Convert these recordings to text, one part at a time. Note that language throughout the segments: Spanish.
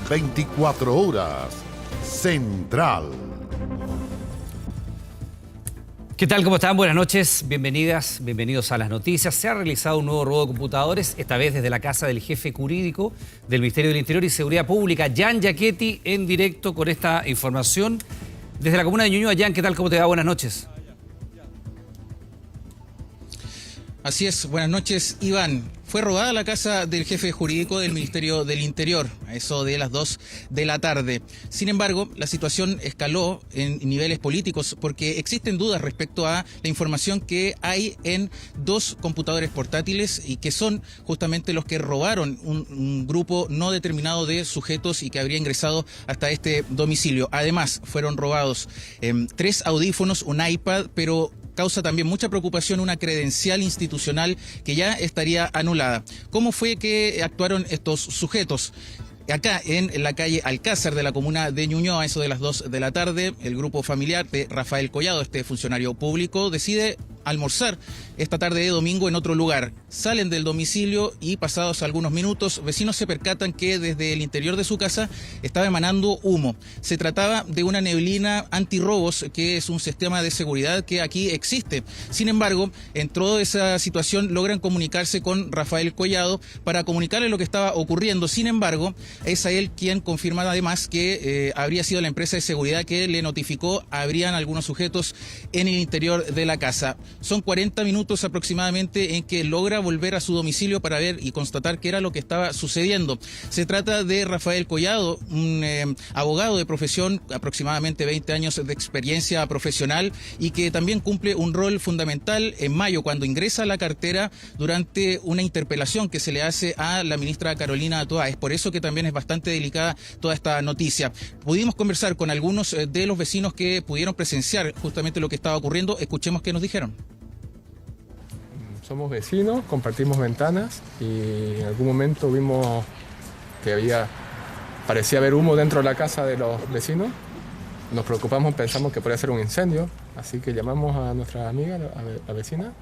24 horas. Central. ¿Qué tal? ¿Cómo están? Buenas noches, bienvenidas, bienvenidos a las noticias. Se ha realizado un nuevo robo de computadores, esta vez desde la casa del jefe jurídico del Ministerio del Interior y Seguridad Pública, Jan Giachetti, en directo con esta información. Desde la comuna de Ñuñoa. Jan, ¿qué tal? ¿Cómo te va? Buenas noches. Así es, buenas noches, Iván. Fue robada la casa del jefe jurídico del Ministerio del Interior, a eso de las 2 de la tarde. Sin embargo, la situación escaló en niveles políticos porque existen dudas respecto a la información que hay en 2 computadores portátiles y que son justamente los que robaron un grupo no determinado de sujetos y que habría ingresado hasta este domicilio. Además, fueron robados 3 audífonos, un iPad, pero causa también mucha preocupación una credencial institucional que ya estaría anulada. ¿Cómo fue que actuaron estos sujetos? Acá en la calle Alcázar de la comuna de Ñuñoa, a eso de las 2 de la tarde, el grupo familiar de Rafael Collado, este funcionario público, decide almorzar esta tarde de domingo en otro lugar. Salen del domicilio y pasados algunos minutos, vecinos se percatan que desde el interior de su casa estaba emanando humo. Se trataba de una neblina antirrobos, que es un sistema de seguridad que aquí existe. Sin embargo, en toda esa situación logran comunicarse con Rafael Collado para comunicarle lo que estaba ocurriendo. Sin embargo, es a él quien confirma además que habría sido la empresa de seguridad que le notificó habrían algunos sujetos en el interior de la casa. Son 40 minutos aproximadamente en que logra volver a su domicilio para ver y constatar qué era lo que estaba sucediendo. Se trata de Rafael Collado, un abogado de profesión, aproximadamente 20 años de experiencia profesional y que también cumple un rol fundamental en mayo cuando ingresa a la cartera durante una interpelación que se le hace a la ministra Carolina Toá. Es por eso que también es bastante delicada toda esta noticia. Pudimos conversar con algunos de los vecinos que pudieron presenciar justamente lo que estaba ocurriendo. Escuchemos qué nos dijeron. Somos vecinos, compartimos ventanas y en algún momento vimos que parecía haber humo dentro de la casa de los vecinos. Nos preocupamos, pensamos que podía ser un incendio, así que llamamos a nuestra amiga, la vecina,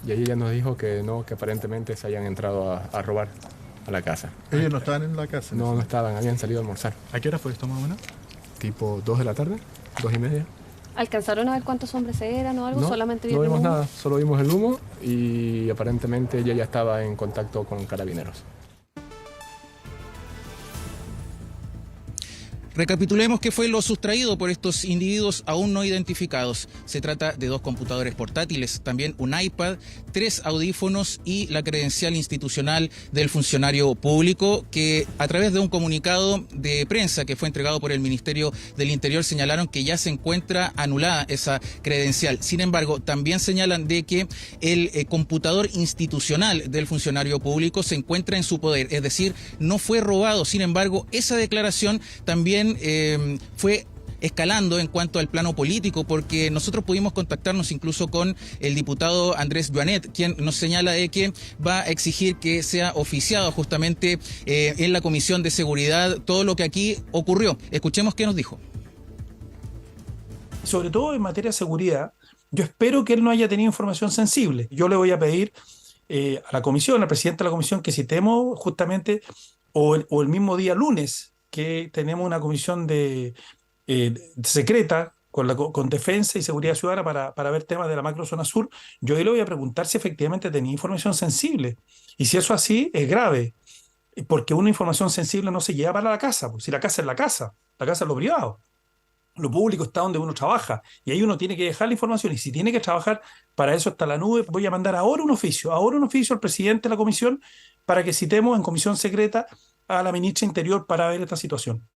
y ella nos dijo que no, que aparentemente se hayan entrado a robar a la casa. ¿Ellos no estaban en la casa? No estaban, habían salido a almorzar. ¿A qué hora fue esto más o menos? Tipo 2 de la tarde, 2:30. ¿Alcanzaron a ver cuántos hombres eran o algo? No, ¿Solamente no vieron vimos humo? nada, solo vimos el humo y aparentemente ella ya estaba en contacto con carabineros. Recapitulemos qué fue lo sustraído por estos individuos aún no identificados. Se trata de 2 computadores portátiles, también un iPad, 3 audífonos y la credencial institucional del funcionario público que a través de un comunicado de prensa que fue entregado por el Ministerio del Interior señalaron que ya se encuentra anulada esa credencial. Sin embargo, también señalan de que el computador institucional del funcionario público se encuentra en su poder, es decir, no fue robado. Sin embargo, esa declaración también fue escalando en cuanto al plano político, porque nosotros pudimos contactarnos incluso con el diputado Andrés Joanet, quien nos señala de que va a exigir que sea oficiado justamente en la Comisión de Seguridad todo lo que aquí ocurrió. Escuchemos qué nos dijo. Sobre todo en materia de seguridad, yo espero que él no haya tenido información sensible. Yo le voy a pedir a la comisión, al presidente de la comisión, que citemos justamente, o el mismo día lunes, que tenemos una comisión secreta con Defensa y Seguridad Ciudadana para ver temas de la macrozona sur. Yo ahí le voy a preguntar si efectivamente tenía información sensible. Y si eso así, es grave, porque una información sensible no se lleva para la casa, pues, si la casa es lo privado. Lo público está donde uno trabaja y ahí uno tiene que dejar la información y si tiene que trabajar, para eso está la nube. Voy a mandar ahora un oficio al presidente de la comisión para que citemos en comisión secreta a la ministra Interior para ver esta situación.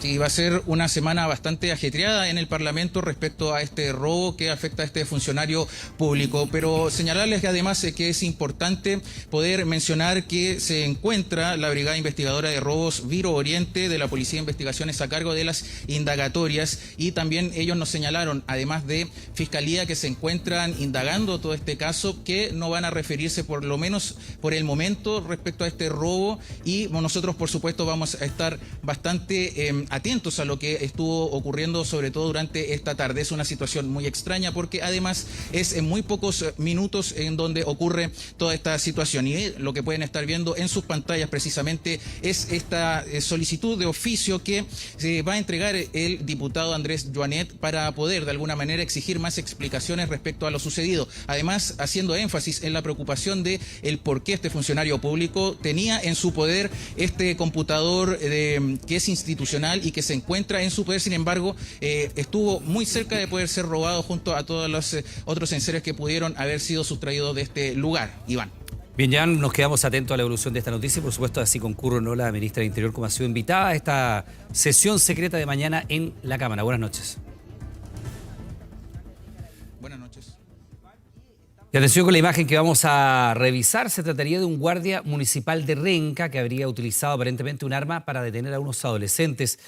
Sí, va a ser una semana bastante ajetreada en el Parlamento respecto a este robo que afecta a este funcionario público. Pero señalarles que además que es importante poder mencionar que se encuentra la Brigada Investigadora de Robos Viro Oriente de la Policía de Investigaciones a cargo de las indagatorias y también ellos nos señalaron, además de Fiscalía, que se encuentran indagando todo este caso, que no van a referirse por lo menos por el momento respecto a este robo y nosotros por supuesto vamos a estar bastante atentos a lo que estuvo ocurriendo, sobre todo durante esta tarde. Es una situación muy extraña porque además es en muy pocos minutos en donde ocurre toda esta situación. Y lo que pueden estar viendo en sus pantallas precisamente es esta solicitud de oficio que se va a entregar el diputado Andrés Joanet para poder de alguna manera exigir más explicaciones respecto a lo sucedido. Además, haciendo énfasis en la preocupación de el por qué este funcionario público tenía en su poder este computador que es institucional y que se encuentra en su poder. Sin embargo, estuvo muy cerca de poder ser robado junto a todos los otros enseres que pudieron haber sido sustraídos de este lugar. Iván. Bien, ya nos quedamos atentos a la evolución de esta noticia y por supuesto así concurre no la ministra del Interior como ha sido invitada a esta sesión secreta de mañana en la Cámara. Buenas noches. Buenas noches. Y atención con la imagen que vamos a revisar. Se trataría de un guardia municipal de Renca que habría utilizado aparentemente un arma para detener a unos adolescentes.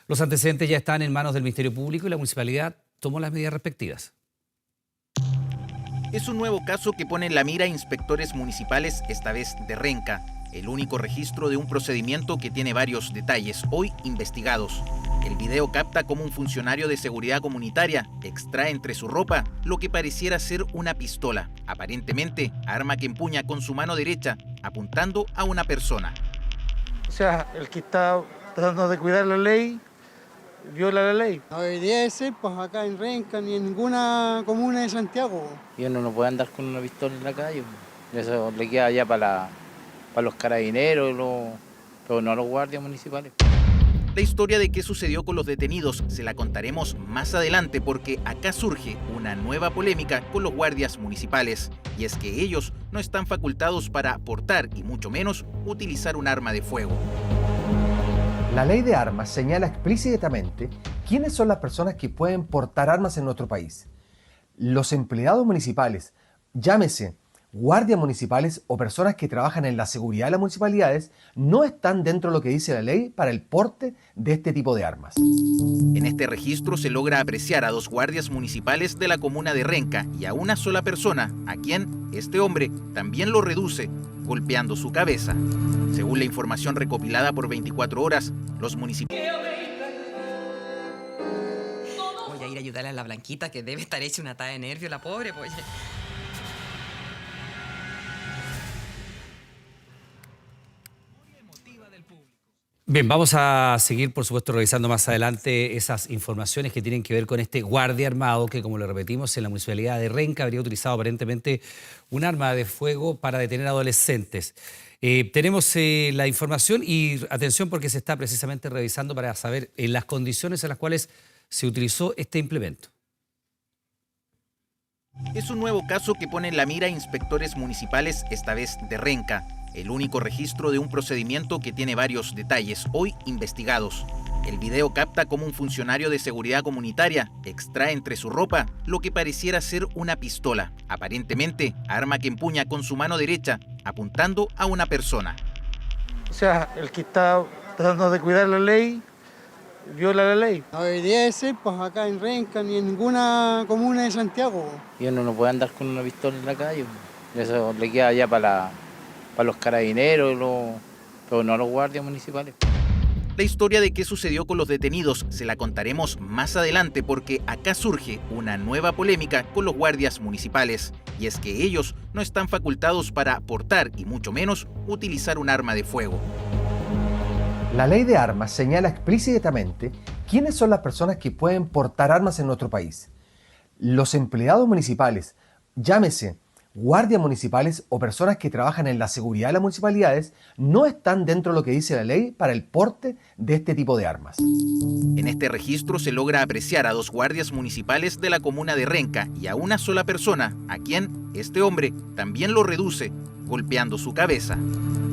Los antecedentes ya están en manos del Ministerio Público y la municipalidad tomó las medidas respectivas. Es un nuevo caso que pone en la mira a inspectores municipales, esta vez de Renca. El único registro de un procedimiento que tiene varios detalles, hoy investigados. El video capta cómo un funcionario de seguridad comunitaria extrae entre su ropa lo que pareciera ser una pistola, aparentemente arma que empuña con su mano derecha, apuntando a una persona. O sea, el que está tratando de cuidar la ley, viola la ley. No debería de ser pues acá en Renca ni en ninguna comuna de Santiago. Y uno no puede andar con una pistola en la calle. Eso le queda ya para los carabineros, pero no a los guardias municipales. La historia de qué sucedió con los detenidos se la contaremos más adelante porque acá surge una nueva polémica con los guardias municipales. Y es que ellos no están facultados para portar y mucho menos utilizar un arma de fuego. La ley de armas señala explícitamente quiénes son las personas que pueden portar armas en nuestro país. Los empleados municipales, llámese guardias municipales o personas que trabajan en la seguridad de las municipalidades, no están dentro de lo que dice la ley para el porte de este tipo de armas. En este registro se logra apreciar a 2 guardias municipales de la comuna de Renca y a una sola persona, a quien este hombre también lo reduce, golpeando su cabeza. Según la información recopilada por 24 horas, los municipios... Voy a ir a ayudarle a la Blanquita, que debe estar hecha una atada de nervios, la pobre, pues. Bien, vamos a seguir, por supuesto, revisando más adelante esas informaciones que tienen que ver con este guardia armado que, como lo repetimos, en la municipalidad de Renca habría utilizado aparentemente un arma de fuego para detener adolescentes. Tenemos la información y atención porque se está precisamente revisando para saber las condiciones en las cuales se utilizó este implemento. Es un nuevo caso que pone en la mira a inspectores municipales, esta vez de Renca. El único registro de un procedimiento que tiene varios detalles, hoy investigados. El video capta cómo un funcionario de seguridad comunitaria extrae entre su ropa lo que pareciera ser una pistola, aparentemente arma que empuña con su mano derecha, apuntando a una persona. O sea, el que está tratando de cuidar la ley, viola la ley. No debería de ser pues acá en Renca ni en ninguna comuna de Santiago. Y uno no puede andar con una pistola en la calle. Eso le queda ya para los carabineros, pero no a los guardias municipales. La historia de qué sucedió con los detenidos se la contaremos más adelante porque acá surge una nueva polémica con los guardias municipales. Y es que ellos no están facultados para portar y mucho menos utilizar un arma de fuego. La ley de armas señala explícitamente quiénes son las personas que pueden portar armas en nuestro país. Los empleados municipales, llámese guardias municipales o personas que trabajan en la seguridad de las municipalidades, no están dentro de lo que dice la ley para el porte de este tipo de armas. En este registro se logra apreciar a 2 guardias municipales de la comuna de Renca y a una sola persona, a quien este hombre también lo reduce, golpeando su cabeza.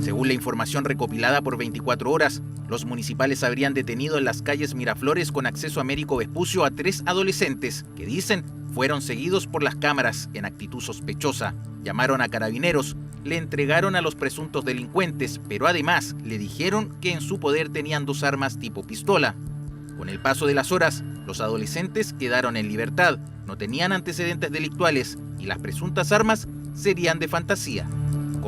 Según la información recopilada por 24 horas, los municipales habrían detenido en las calles Miraflores con acceso a Américo Vespucio a 3 adolescentes que dicen fueron seguidos por las cámaras en actitud sospechosa. Llamaron a carabineros, le entregaron a los presuntos delincuentes, pero además le dijeron que en su poder tenían 2 armas tipo pistola. Con el paso de las horas, los adolescentes quedaron en libertad, no tenían antecedentes delictuales y las presuntas armas serían de fantasía.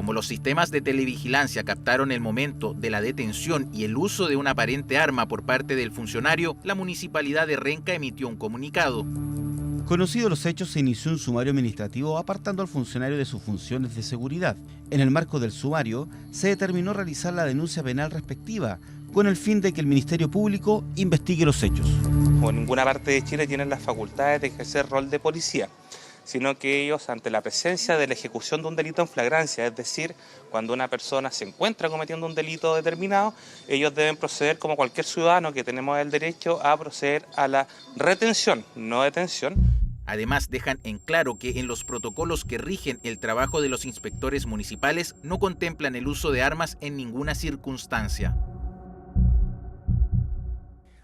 Como los sistemas de televigilancia captaron el momento de la detención y el uso de una aparente arma por parte del funcionario, la municipalidad de Renca emitió un comunicado. Conocidos los hechos, se inició un sumario administrativo apartando al funcionario de sus funciones de seguridad. En el marco del sumario, se determinó realizar la denuncia penal respectiva, con el fin de que el Ministerio Público investigue los hechos. Como ninguna parte de Chile tienen las facultades de ejercer rol de policía, sino que ellos, ante la presencia de la ejecución de un delito en flagrancia, es decir, cuando una persona se encuentra cometiendo un delito determinado, ellos deben proceder como cualquier ciudadano que tenemos el derecho a proceder a la retención, no detención. Además, dejan en claro que en los protocolos que rigen el trabajo de los inspectores municipales no contemplan el uso de armas en ninguna circunstancia.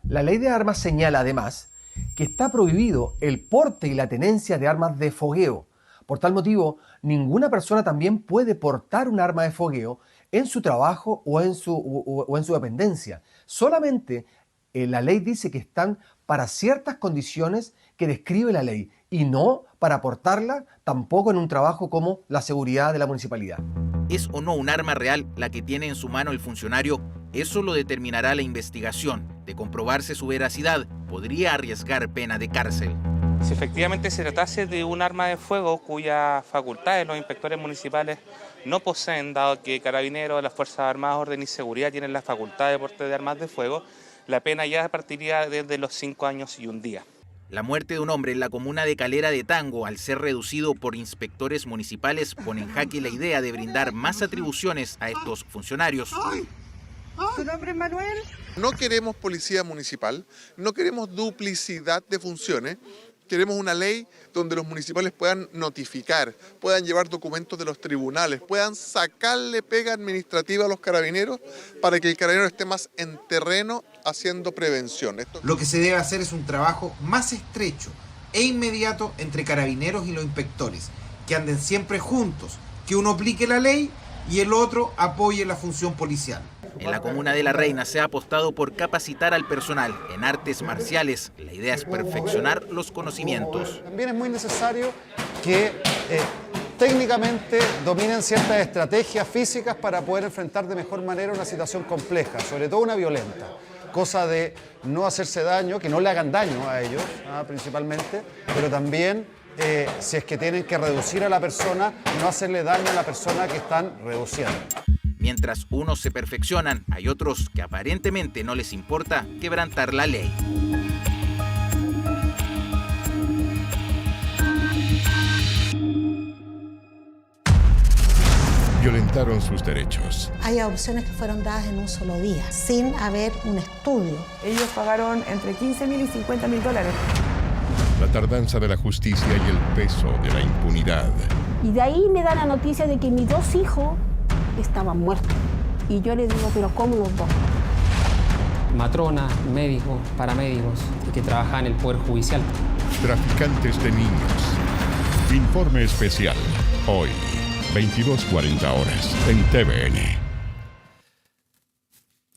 La ley de armas señala además que está prohibido el porte y la tenencia de armas de fogueo. Por tal motivo, ninguna persona también puede portar un arma de fogueo en su trabajo o en su dependencia. Solamente la ley dice que están para ciertas condiciones que describe la ley y no para portarla tampoco en un trabajo como la seguridad de la municipalidad. ¿Es o no un arma real la que tiene en su mano el funcionario? Eso lo determinará la investigación. De comprobarse su veracidad, podría arriesgar pena de cárcel. Si efectivamente se tratase de un arma de fuego cuyas facultades los inspectores municipales no poseen, dado que Carabineros, las Fuerzas Armadas, Orden y Seguridad tienen la facultad de porte de armas de fuego, la pena ya partiría desde los 5 años y 1 día. La muerte de un hombre en la comuna de Calera de Tango, al ser reducido por inspectores municipales, pone en jaque la idea de brindar más atribuciones a estos funcionarios. ¿Tu nombre es Manuel? No queremos policía municipal, no queremos duplicidad de funciones, queremos una ley donde los municipales puedan notificar, puedan llevar documentos de los tribunales, puedan sacarle pega administrativa a los carabineros para que el carabinero esté más en terreno haciendo prevención. Lo que se debe hacer es un trabajo más estrecho e inmediato entre carabineros y los inspectores, que anden siempre juntos, que uno aplique la ley y el otro apoye la función policial. En la comuna de La Reina se ha apostado por capacitar al personal en artes marciales. La idea es perfeccionar los conocimientos. También es muy necesario que técnicamente dominen ciertas estrategias físicas para poder enfrentar de mejor manera una situación compleja, sobre todo una violenta. Cosa de no hacerse daño, que no le hagan daño a ellos principalmente, pero también si es que tienen que reducir a la persona, no hacerle daño a la persona que están reduciendo. Mientras unos se perfeccionan, hay otros que aparentemente no les importa quebrantar la ley. Violentaron sus derechos. Hay adopciones que fueron dadas en un solo día, sin haber un estudio. Ellos pagaron entre $15.000 y $50.000. La tardanza de la justicia y el peso de la impunidad. Y de ahí me da la noticia de que mis 2 hijos estaban muertos. Y yo les digo, pero ¿cómo los 2? Matronas, médicos, paramédicos que trabajaban en el Poder Judicial. Traficantes de niños. Informe especial. Hoy, 22:40 horas, en TVN.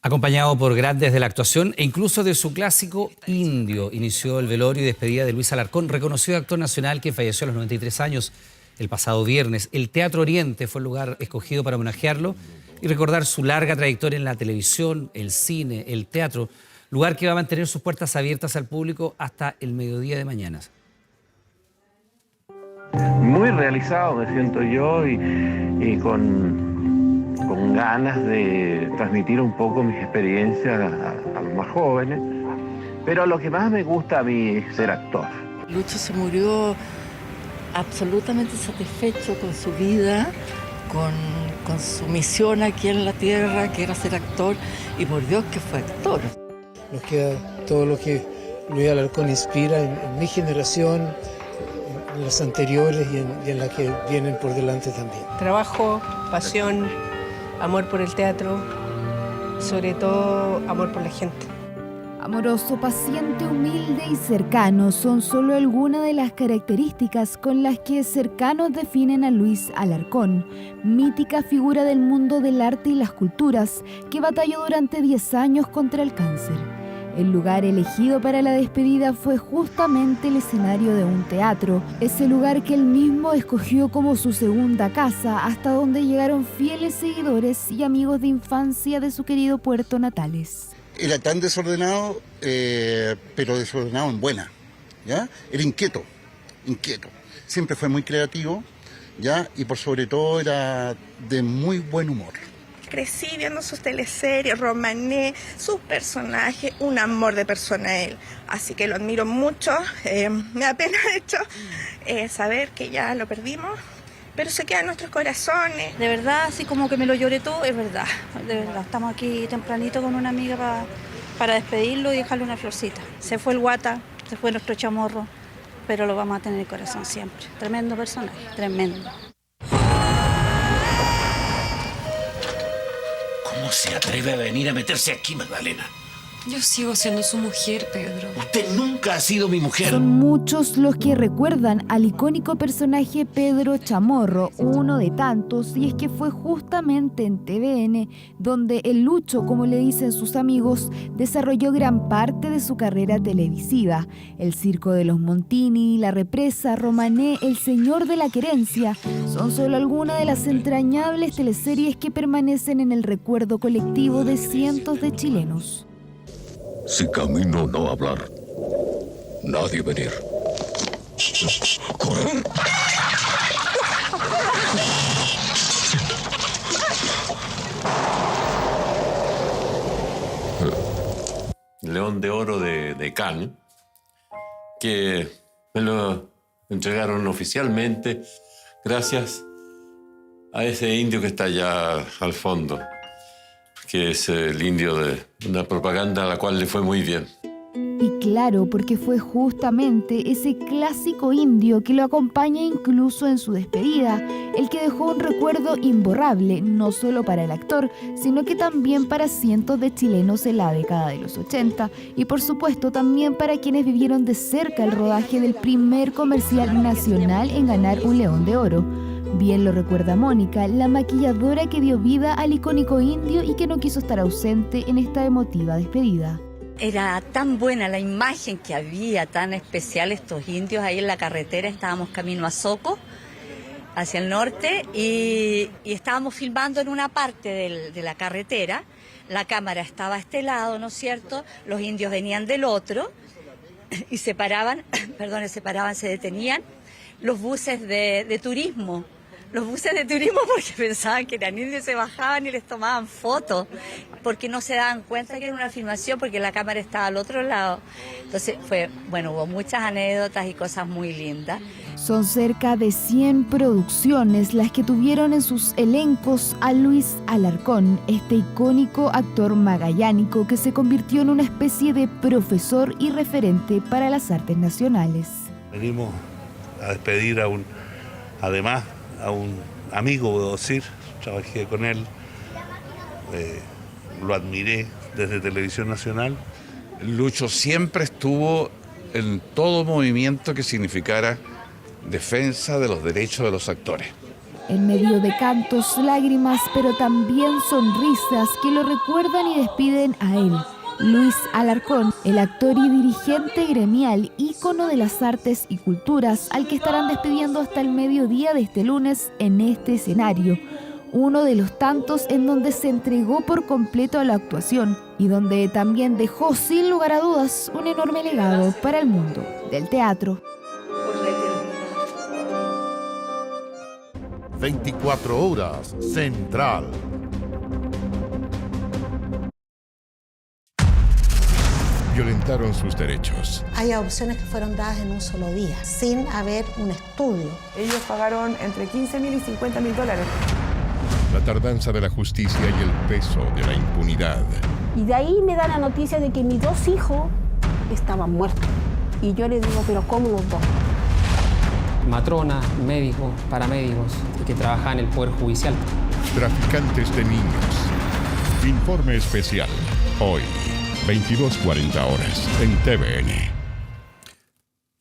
Acompañado por grandes de la actuación e incluso de su clásico Indio, inició el velorio y despedida de Luis Alarcón, reconocido actor nacional que falleció a los 93 años. El pasado viernes, el Teatro Oriente fue el lugar escogido para homenajearlo y recordar su larga trayectoria en la televisión, el cine, el teatro, lugar que va a mantener sus puertas abiertas al público hasta el mediodía de mañana. Muy realizado me siento yo y con ganas de transmitir un poco mis experiencias a los más jóvenes, pero lo que más me gusta a mí es ser actor. Lucho se murió absolutamente satisfecho con su vida, con su misión aquí en la tierra, que era ser actor, y por Dios que fue actor. Nos queda todo lo que Luis Alarcón inspira en mi generación, en las anteriores y en las que vienen por delante también. Trabajo, pasión, amor por el teatro, sobre todo amor por la gente. Amoroso, paciente, humilde y cercano son solo algunas de las características con las que cercanos definen a Luis Alarcón, mítica figura del mundo del arte y las culturas que batalló durante 10 años contra el cáncer. El lugar elegido para la despedida fue justamente el escenario de un teatro, ese lugar que él mismo escogió como su segunda casa, hasta donde llegaron fieles seguidores y amigos de infancia de su querido Puerto Natales. Era tan desordenado, pero desordenado en buena, ¿ya? Era inquieto. Siempre fue muy creativo, ¿ya? Y por sobre todo era de muy buen humor. Crecí viendo sus teleseries, Romané, sus personajes, un amor de persona él. Así que lo admiro mucho. Me da pena, de hecho, saber que ya lo perdimos, pero se queda en nuestros corazones. De verdad, así como que me lo lloré todo, es verdad. De verdad, estamos aquí tempranito con una amiga para despedirlo y dejarle una florcita. Se fue el Guata, se fue nuestro Chamorro, pero lo vamos a tener en el corazón siempre. Tremendo personaje, tremendo. ¿Cómo se atreve a venir a meterse aquí, Magdalena? Yo sigo siendo su mujer, Pedro. Usted nunca ha sido mi mujer. Son muchos los que recuerdan al icónico personaje Pedro Chamorro, uno de tantos, y es que fue justamente en TVN donde el Lucho, como le dicen sus amigos, desarrolló gran parte de su carrera televisiva. El Circo de los Montini, La Represa, Romané, El Señor de la Querencia, son solo algunas de las entrañables teleseries que permanecen en el recuerdo colectivo de cientos de chilenos. Si camino no hablar, nadie venir. ¡Correr! León de Oro de Cannes, que me lo entregaron oficialmente gracias a ese indio que está allá al fondo, que es el indio de una propaganda a la cual le fue muy bien. Y claro, porque fue justamente ese clásico indio que lo acompaña incluso en su despedida, el que dejó un recuerdo imborrable, no solo para el actor, sino que también para cientos de chilenos en la década de los 80 y por supuesto también para quienes vivieron de cerca el rodaje del primer comercial nacional en ganar un León de Oro. Bien lo recuerda Mónica, la maquilladora que dio vida al icónico indio y que no quiso estar ausente en esta emotiva despedida. Era tan buena la imagen que había, tan especial estos indios ahí en la carretera. Estábamos camino a Soco, hacia el norte, y estábamos filmando en una parte de la carretera. La cámara estaba a este lado, ¿no es cierto? Los indios venían del otro y se paraban, se detenían los buses de turismo. Los buses de turismo porque pensaban que eran indios, se bajaban y les tomaban fotos, porque no se daban cuenta que era una filmación, porque la cámara estaba al otro lado. Entonces hubo muchas anécdotas y cosas muy lindas. Son cerca de 100 producciones las que tuvieron en sus elencos a Luis Alarcón, este icónico actor magallánico que se convirtió en una especie de profesor y referente para las artes nacionales. Venimos a despedir a un amigo, puedo decir. Trabajé con él, lo admiré desde Televisión Nacional. Lucho siempre estuvo en todo movimiento que significara defensa de los derechos de los actores. En medio de cantos, lágrimas, pero también sonrisas que lo recuerdan y despiden a él. Luis Alarcón, el actor y dirigente gremial, ícono de las artes y culturas, al que estarán despidiendo hasta el mediodía de este lunes en este escenario. Uno de los tantos en donde se entregó por completo a la actuación y donde también dejó sin lugar a dudas un enorme legado para el mundo del teatro. 24 horas Central. Violentaron sus derechos. Hay adopciones que fueron dadas en un solo día, sin haber un estudio. Ellos pagaron entre $15.000 y $50.000. La tardanza de la justicia y el peso de la impunidad. Y de ahí me da la noticia de que mis 2 hijos estaban muertos. Y yo les digo, pero ¿cómo los 2? Matronas, médicos, paramédicos que trabajaban en el Poder Judicial. Traficantes de niños. Informe especial. Hoy, 22:40 horas en TVN.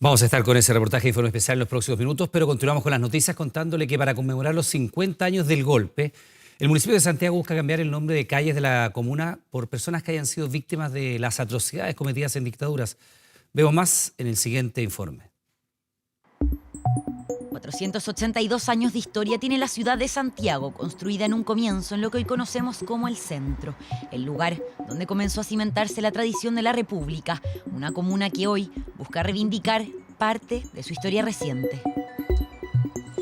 Vamos a estar con ese reportaje de informe especial en los próximos minutos, pero continuamos con las noticias contándole que para conmemorar los 50 años del golpe, El municipio de Santiago busca cambiar el nombre de calles de la comuna por personas que hayan sido víctimas de las atrocidades cometidas en dictaduras. Vemos más en el siguiente informe. 482 años de historia tiene la ciudad de Santiago, construida en un comienzo en lo que hoy conocemos como el centro, el lugar donde comenzó a cimentarse la tradición de la República, una comuna que hoy busca reivindicar parte de su historia reciente.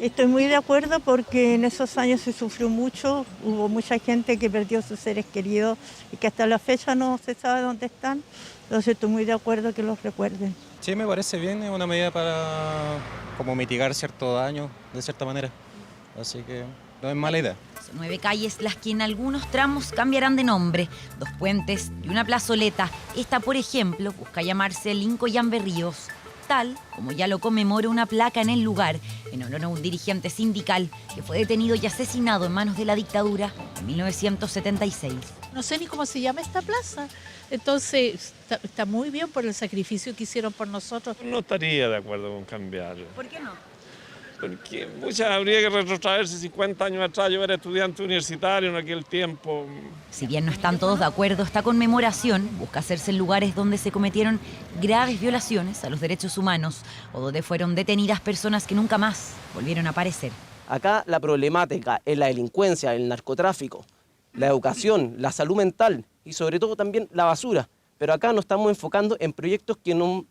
Estoy muy de acuerdo porque en esos años se sufrió mucho, hubo mucha gente que perdió sus seres queridos y que hasta la fecha no se sabe dónde están, entonces estoy muy de acuerdo que los recuerden. Sí, me parece bien, es una medida para como mitigar cierto daño de cierta manera, así que no es mala idea. Son 9 calles las que en algunos tramos cambiarán de nombre, 2 puentes y una plazoleta. Esta, por ejemplo, busca llamarse Lincoln Berríos, tal como ya lo conmemora una placa en el lugar, en honor a un dirigente sindical que fue detenido y asesinado en manos de la dictadura en 1976. No sé ni cómo se llama esta plaza, entonces está muy bien por el sacrificio que hicieron por nosotros. No estaría de acuerdo con cambiarlo. ¿Por qué no? Porque habría que retrotraerse 50 años atrás. Yo era estudiante universitario en aquel tiempo. Si bien no están todos de acuerdo, esta conmemoración busca hacerse en lugares donde se cometieron graves violaciones a los derechos humanos o donde fueron detenidas personas que nunca más volvieron a aparecer. Acá la problemática es la delincuencia, el narcotráfico, la educación, la salud mental y sobre todo también la basura. Pero acá nos estamos enfocando en proyectos que no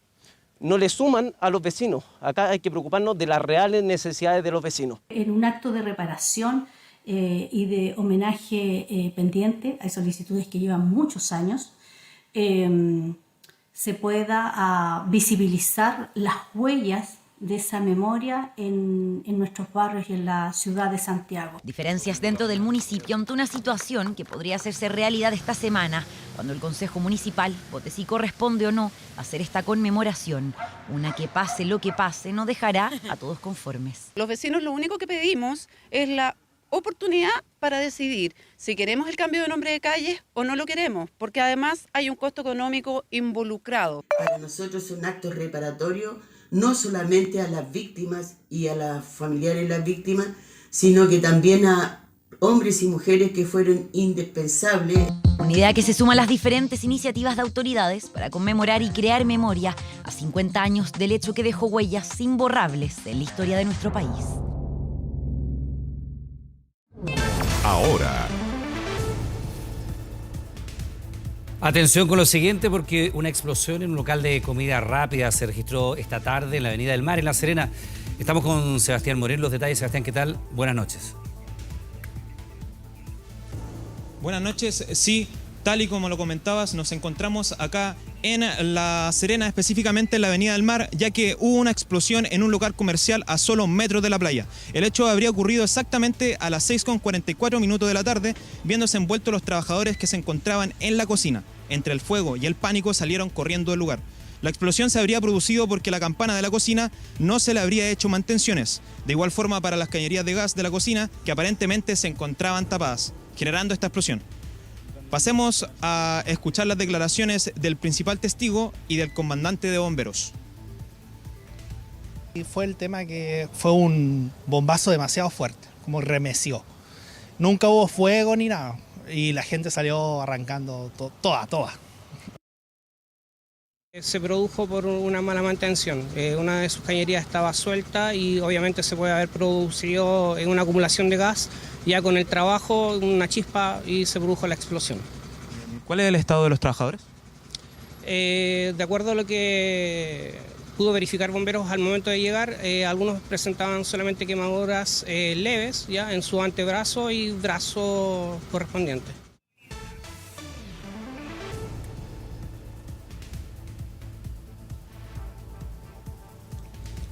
le suman a los vecinos. Acá hay que preocuparnos de las reales necesidades de los vecinos. En un acto de reparación y de homenaje pendiente, hay solicitudes que llevan muchos años, se pueda visibilizar las huellas de esa memoria en nuestros barrios y en la ciudad de Santiago. Diferencias dentro del municipio ante una situación que podría hacerse realidad esta semana, cuando el Consejo Municipal vote si corresponde o no hacer esta conmemoración. Una que pase lo que pase no dejará a todos conformes. Los vecinos lo único que pedimos es la oportunidad para decidir si queremos el cambio de nombre de calles o no lo queremos, porque además hay un costo económico involucrado. Para nosotros es un acto reparatorio, no solamente a las víctimas y a los familiares de las víctimas, sino que también a hombres y mujeres que fueron indispensables. Una idea que se suma a las diferentes iniciativas de autoridades para conmemorar y crear memoria a 50 años del hecho que dejó huellas imborrables en la historia de nuestro país. Ahora. Atención con lo siguiente, porque una explosión en un local de comida rápida se registró esta tarde en la Avenida del Mar, en La Serena. Estamos con Sebastián Moreno. Los detalles, Sebastián, ¿qué tal? Buenas noches. Buenas noches. Sí, tal y como lo comentabas, nos encontramos acá en La Serena, específicamente en la Avenida del Mar, ya que hubo una explosión en un local comercial a solo metros de la playa. El hecho habría ocurrido exactamente a las 6:44 de la tarde, viéndose envueltos los trabajadores que se encontraban en la cocina. Entre el fuego y el pánico salieron corriendo del lugar. La explosión se habría producido porque la campana de la cocina no se le habría hecho mantenciones. De igual forma para las cañerías de gas de la cocina, que aparentemente se encontraban tapadas, generando esta explosión. Pasemos a escuchar las declaraciones del principal testigo y del comandante de bomberos. Y fue el tema que fue un bombazo demasiado fuerte, como remeció. Nunca hubo fuego ni nada y la gente salió arrancando toda. Se produjo por una mala mantención. Una de sus cañerías estaba suelta y obviamente se puede haber producido en una acumulación de gas, ya con el trabajo, una chispa y se produjo la explosión. ¿Cuál es el estado de los trabajadores? De acuerdo a lo que pudo verificar bomberos al momento de llegar, algunos presentaban solamente quemaduras leves ya en su antebrazo y brazo correspondiente.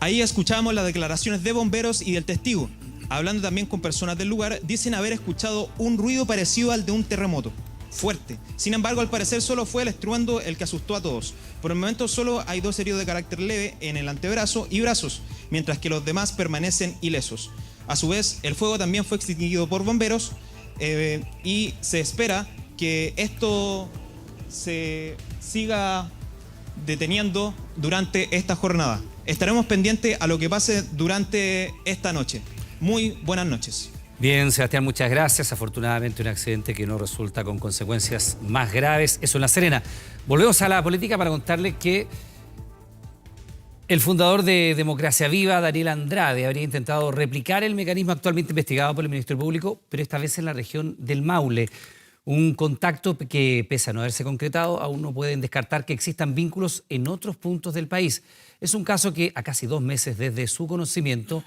Ahí escuchamos las declaraciones de bomberos y del testigo. Hablando también con personas del lugar, dicen haber escuchado un ruido parecido al de un terremoto, fuerte. Sin embargo, al parecer solo fue el estruendo el que asustó a todos. Por el momento solo hay 2 heridos de carácter leve en el antebrazo y brazos, mientras que los demás permanecen ilesos. A su vez, el fuego también fue extinguido por bomberos y se espera que esto se siga deteniendo durante esta jornada. Estaremos pendientes a lo que pase durante esta noche. Muy buenas noches. Bien, Sebastián, muchas gracias. Afortunadamente un accidente que no resulta con consecuencias más graves. Eso en La Serena. Volvemos a la política para contarles que el fundador de Democracia Viva, Daniel Andrade, habría intentado replicar el mecanismo actualmente investigado por el Ministerio Público, pero esta vez en la región del Maule. Un contacto que, pese a no haberse concretado, aún no pueden descartar que existan vínculos en otros puntos del país. Es un caso que, a casi 2 meses desde su conocimiento,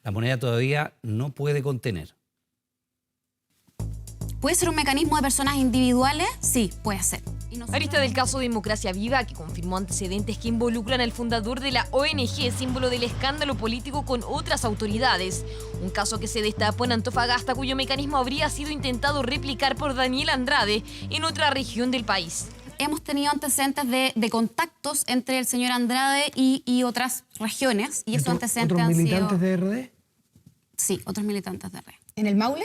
la moneda todavía no puede contener. ¿Puede ser un mecanismo de personas individuales? Sí, puede ser. Arista del caso Democracia Viva, que confirmó antecedentes que involucran al fundador de la ONG, símbolo del escándalo político con otras autoridades. Un caso que se destapó en Antofagasta, cuyo mecanismo habría sido intentado replicar por Daniel Andrade en otra región del país. Hemos tenido antecedentes de contactos entre el señor Andrade y otras regiones. Y esos antecedentes ¿Otros han militantes sido... de RD? Sí, otros militantes de RD. ¿En el Maule?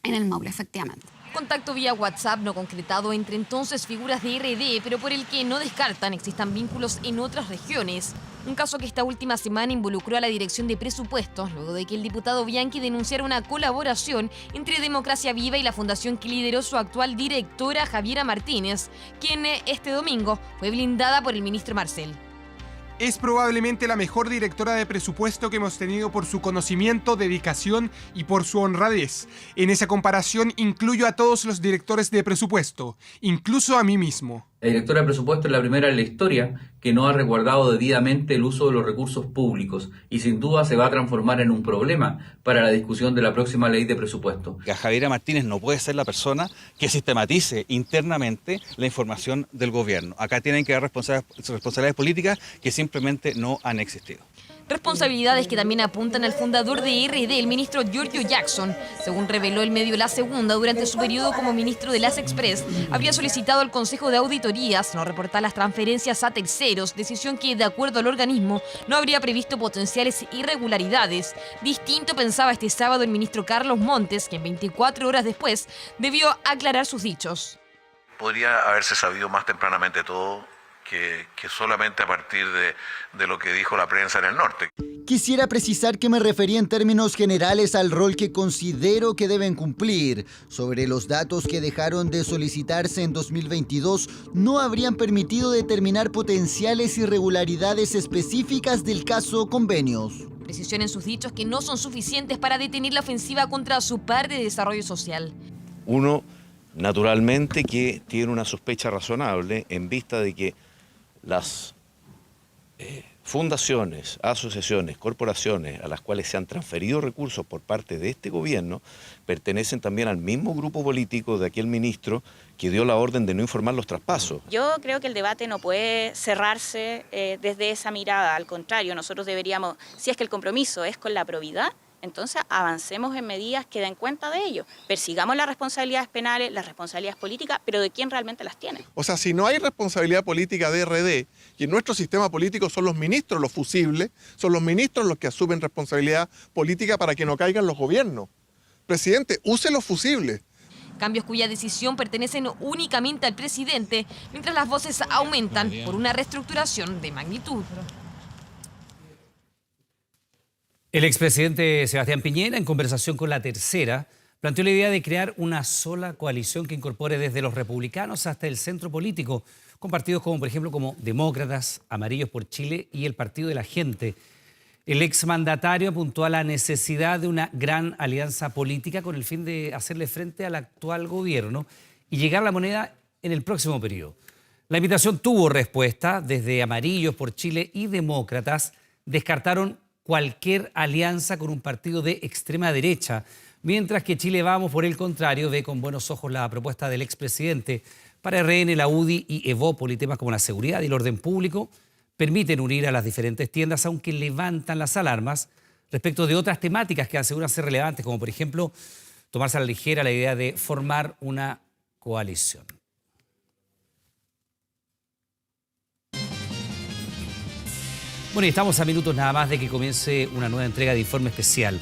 En el Maule, efectivamente. Contacto vía WhatsApp no concretado entre entonces figuras de RD, pero por el que no descartan existan vínculos en otras regiones. Un caso que esta última semana involucró a la Dirección de Presupuestos, luego de que el diputado Bianchi denunciara una colaboración entre Democracia Viva y la fundación que lideró su actual directora, Javiera Martínez, quien este domingo fue blindada por el ministro Marcel. Es probablemente la mejor directora de presupuesto que hemos tenido por su conocimiento, dedicación y por su honradez. En esa comparación incluyo a todos los directores de presupuesto, incluso a mí mismo. La directora de presupuesto es la primera en la historia que no ha resguardado debidamente el uso de los recursos públicos y sin duda se va a transformar en un problema para la discusión de la próxima ley de presupuesto. Javiera Martínez no puede ser la persona que sistematice internamente la información del gobierno. Acá tienen que haber responsabilidades políticas que simplemente no han existido. Responsabilidades que también apuntan al fundador de RD, el ministro Giorgio Jackson. Según reveló el medio La Segunda, durante su periodo como ministro de las Express, habría solicitado al Consejo de Auditorías no reportar las transferencias a terceros, decisión que, de acuerdo al organismo, no habría previsto potenciales irregularidades. Distinto pensaba este sábado el ministro Carlos Montes, quien 24 horas después debió aclarar sus dichos. Podría haberse sabido más tempranamente todo que solamente a partir de lo que dijo la prensa en el norte. Quisiera precisar que me refería en términos generales al rol que considero que deben cumplir. Sobre los datos que dejaron de solicitarse en 2022, no habrían permitido determinar potenciales irregularidades específicas del caso Convenios. Precisión en sus dichos que no son suficientes para detener la ofensiva contra su par de desarrollo social. Uno, naturalmente, que tiene una sospecha razonable en vista de que las fundaciones, asociaciones, corporaciones a las cuales se han transferido recursos por parte de este gobierno pertenecen también al mismo grupo político de aquel ministro que dio la orden de no informar los traspasos. Yo creo que el debate no puede cerrarse desde esa mirada, al contrario, nosotros deberíamos, si es que el compromiso es con la probidad, entonces avancemos en medidas que den cuenta de ello. Persigamos las responsabilidades penales, las responsabilidades políticas, pero de quién realmente las tiene. O sea, si no hay responsabilidad política de RD, y en nuestro sistema político son los ministros los fusibles, son los ministros los que asumen responsabilidad política para que no caigan los gobiernos. Presidente, use los fusibles. Cambios cuya decisión pertenecen únicamente al presidente, mientras las voces aumentan por una reestructuración de magnitud. El expresidente Sebastián Piñera, en conversación con La Tercera, planteó la idea de crear una sola coalición que incorpore desde los republicanos hasta el centro político, con partidos como, por ejemplo, como Demócratas, Amarillos por Chile y el Partido de la Gente. El exmandatario apuntó a la necesidad de una gran alianza política con el fin de hacerle frente al actual gobierno y llegar a la moneda en el próximo periodo. La invitación tuvo respuesta. Desde Amarillos por Chile y Demócratas descartaron cualquier alianza con un partido de extrema derecha, mientras que Chile Vamos, por el contrario, ve con buenos ojos la propuesta del expresidente. Para RN, la UDI y Evópoli, temas como la seguridad y el orden público permiten unir a las diferentes tiendas, aunque levantan las alarmas respecto de otras temáticas que aseguran ser relevantes, como por ejemplo tomarse a la ligera la idea de formar una coalición. Bueno, y estamos a minutos nada más de que comience una nueva entrega de Informe Especial.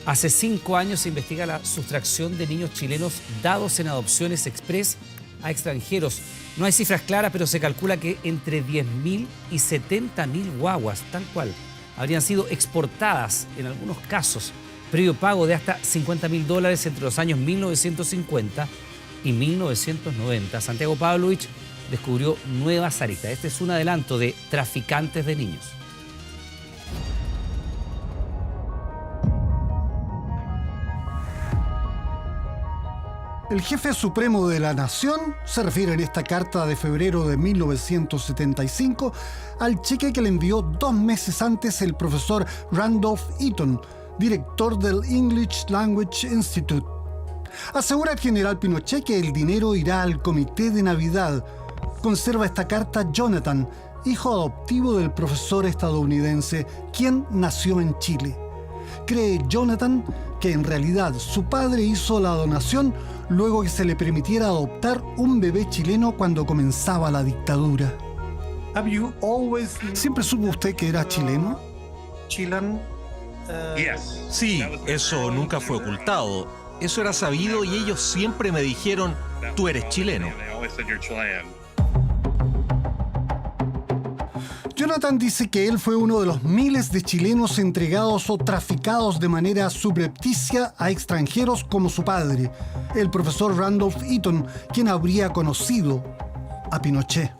Hace 5 años se investiga la sustracción de niños chilenos dados en adopciones express a extranjeros. No hay cifras claras, pero se calcula que entre 10.000 y 70.000 guaguas, tal cual, habrían sido exportadas en algunos casos. previo pago de hasta $50.000 entre los años 1950 y 1990. Santiago Pavlovich descubrió nuevas aristas. Este es un adelanto de Traficantes de Niños. El jefe supremo de la nación se refiere en esta carta de febrero de 1975 al cheque que le envió 2 meses antes el profesor Randolph Eaton, director del English Language Institute. Asegura el general Pinochet que el dinero irá al comité de Navidad. Conserva esta carta Jonathan, hijo adoptivo del profesor estadounidense, quien nació en Chile. Cree Jonathan que en realidad su padre hizo la donación luego que se le permitiera adoptar un bebé chileno cuando comenzaba la dictadura. ¿Siempre supo usted que era chileno? Sí, eso nunca fue ocultado. Eso era sabido y ellos siempre me dijeron, tú eres chileno. Jonathan dice que él fue uno de los miles de chilenos entregados o traficados de manera subrepticia a extranjeros como su padre, el profesor Randolph Eaton, quien habría conocido a Pinochet.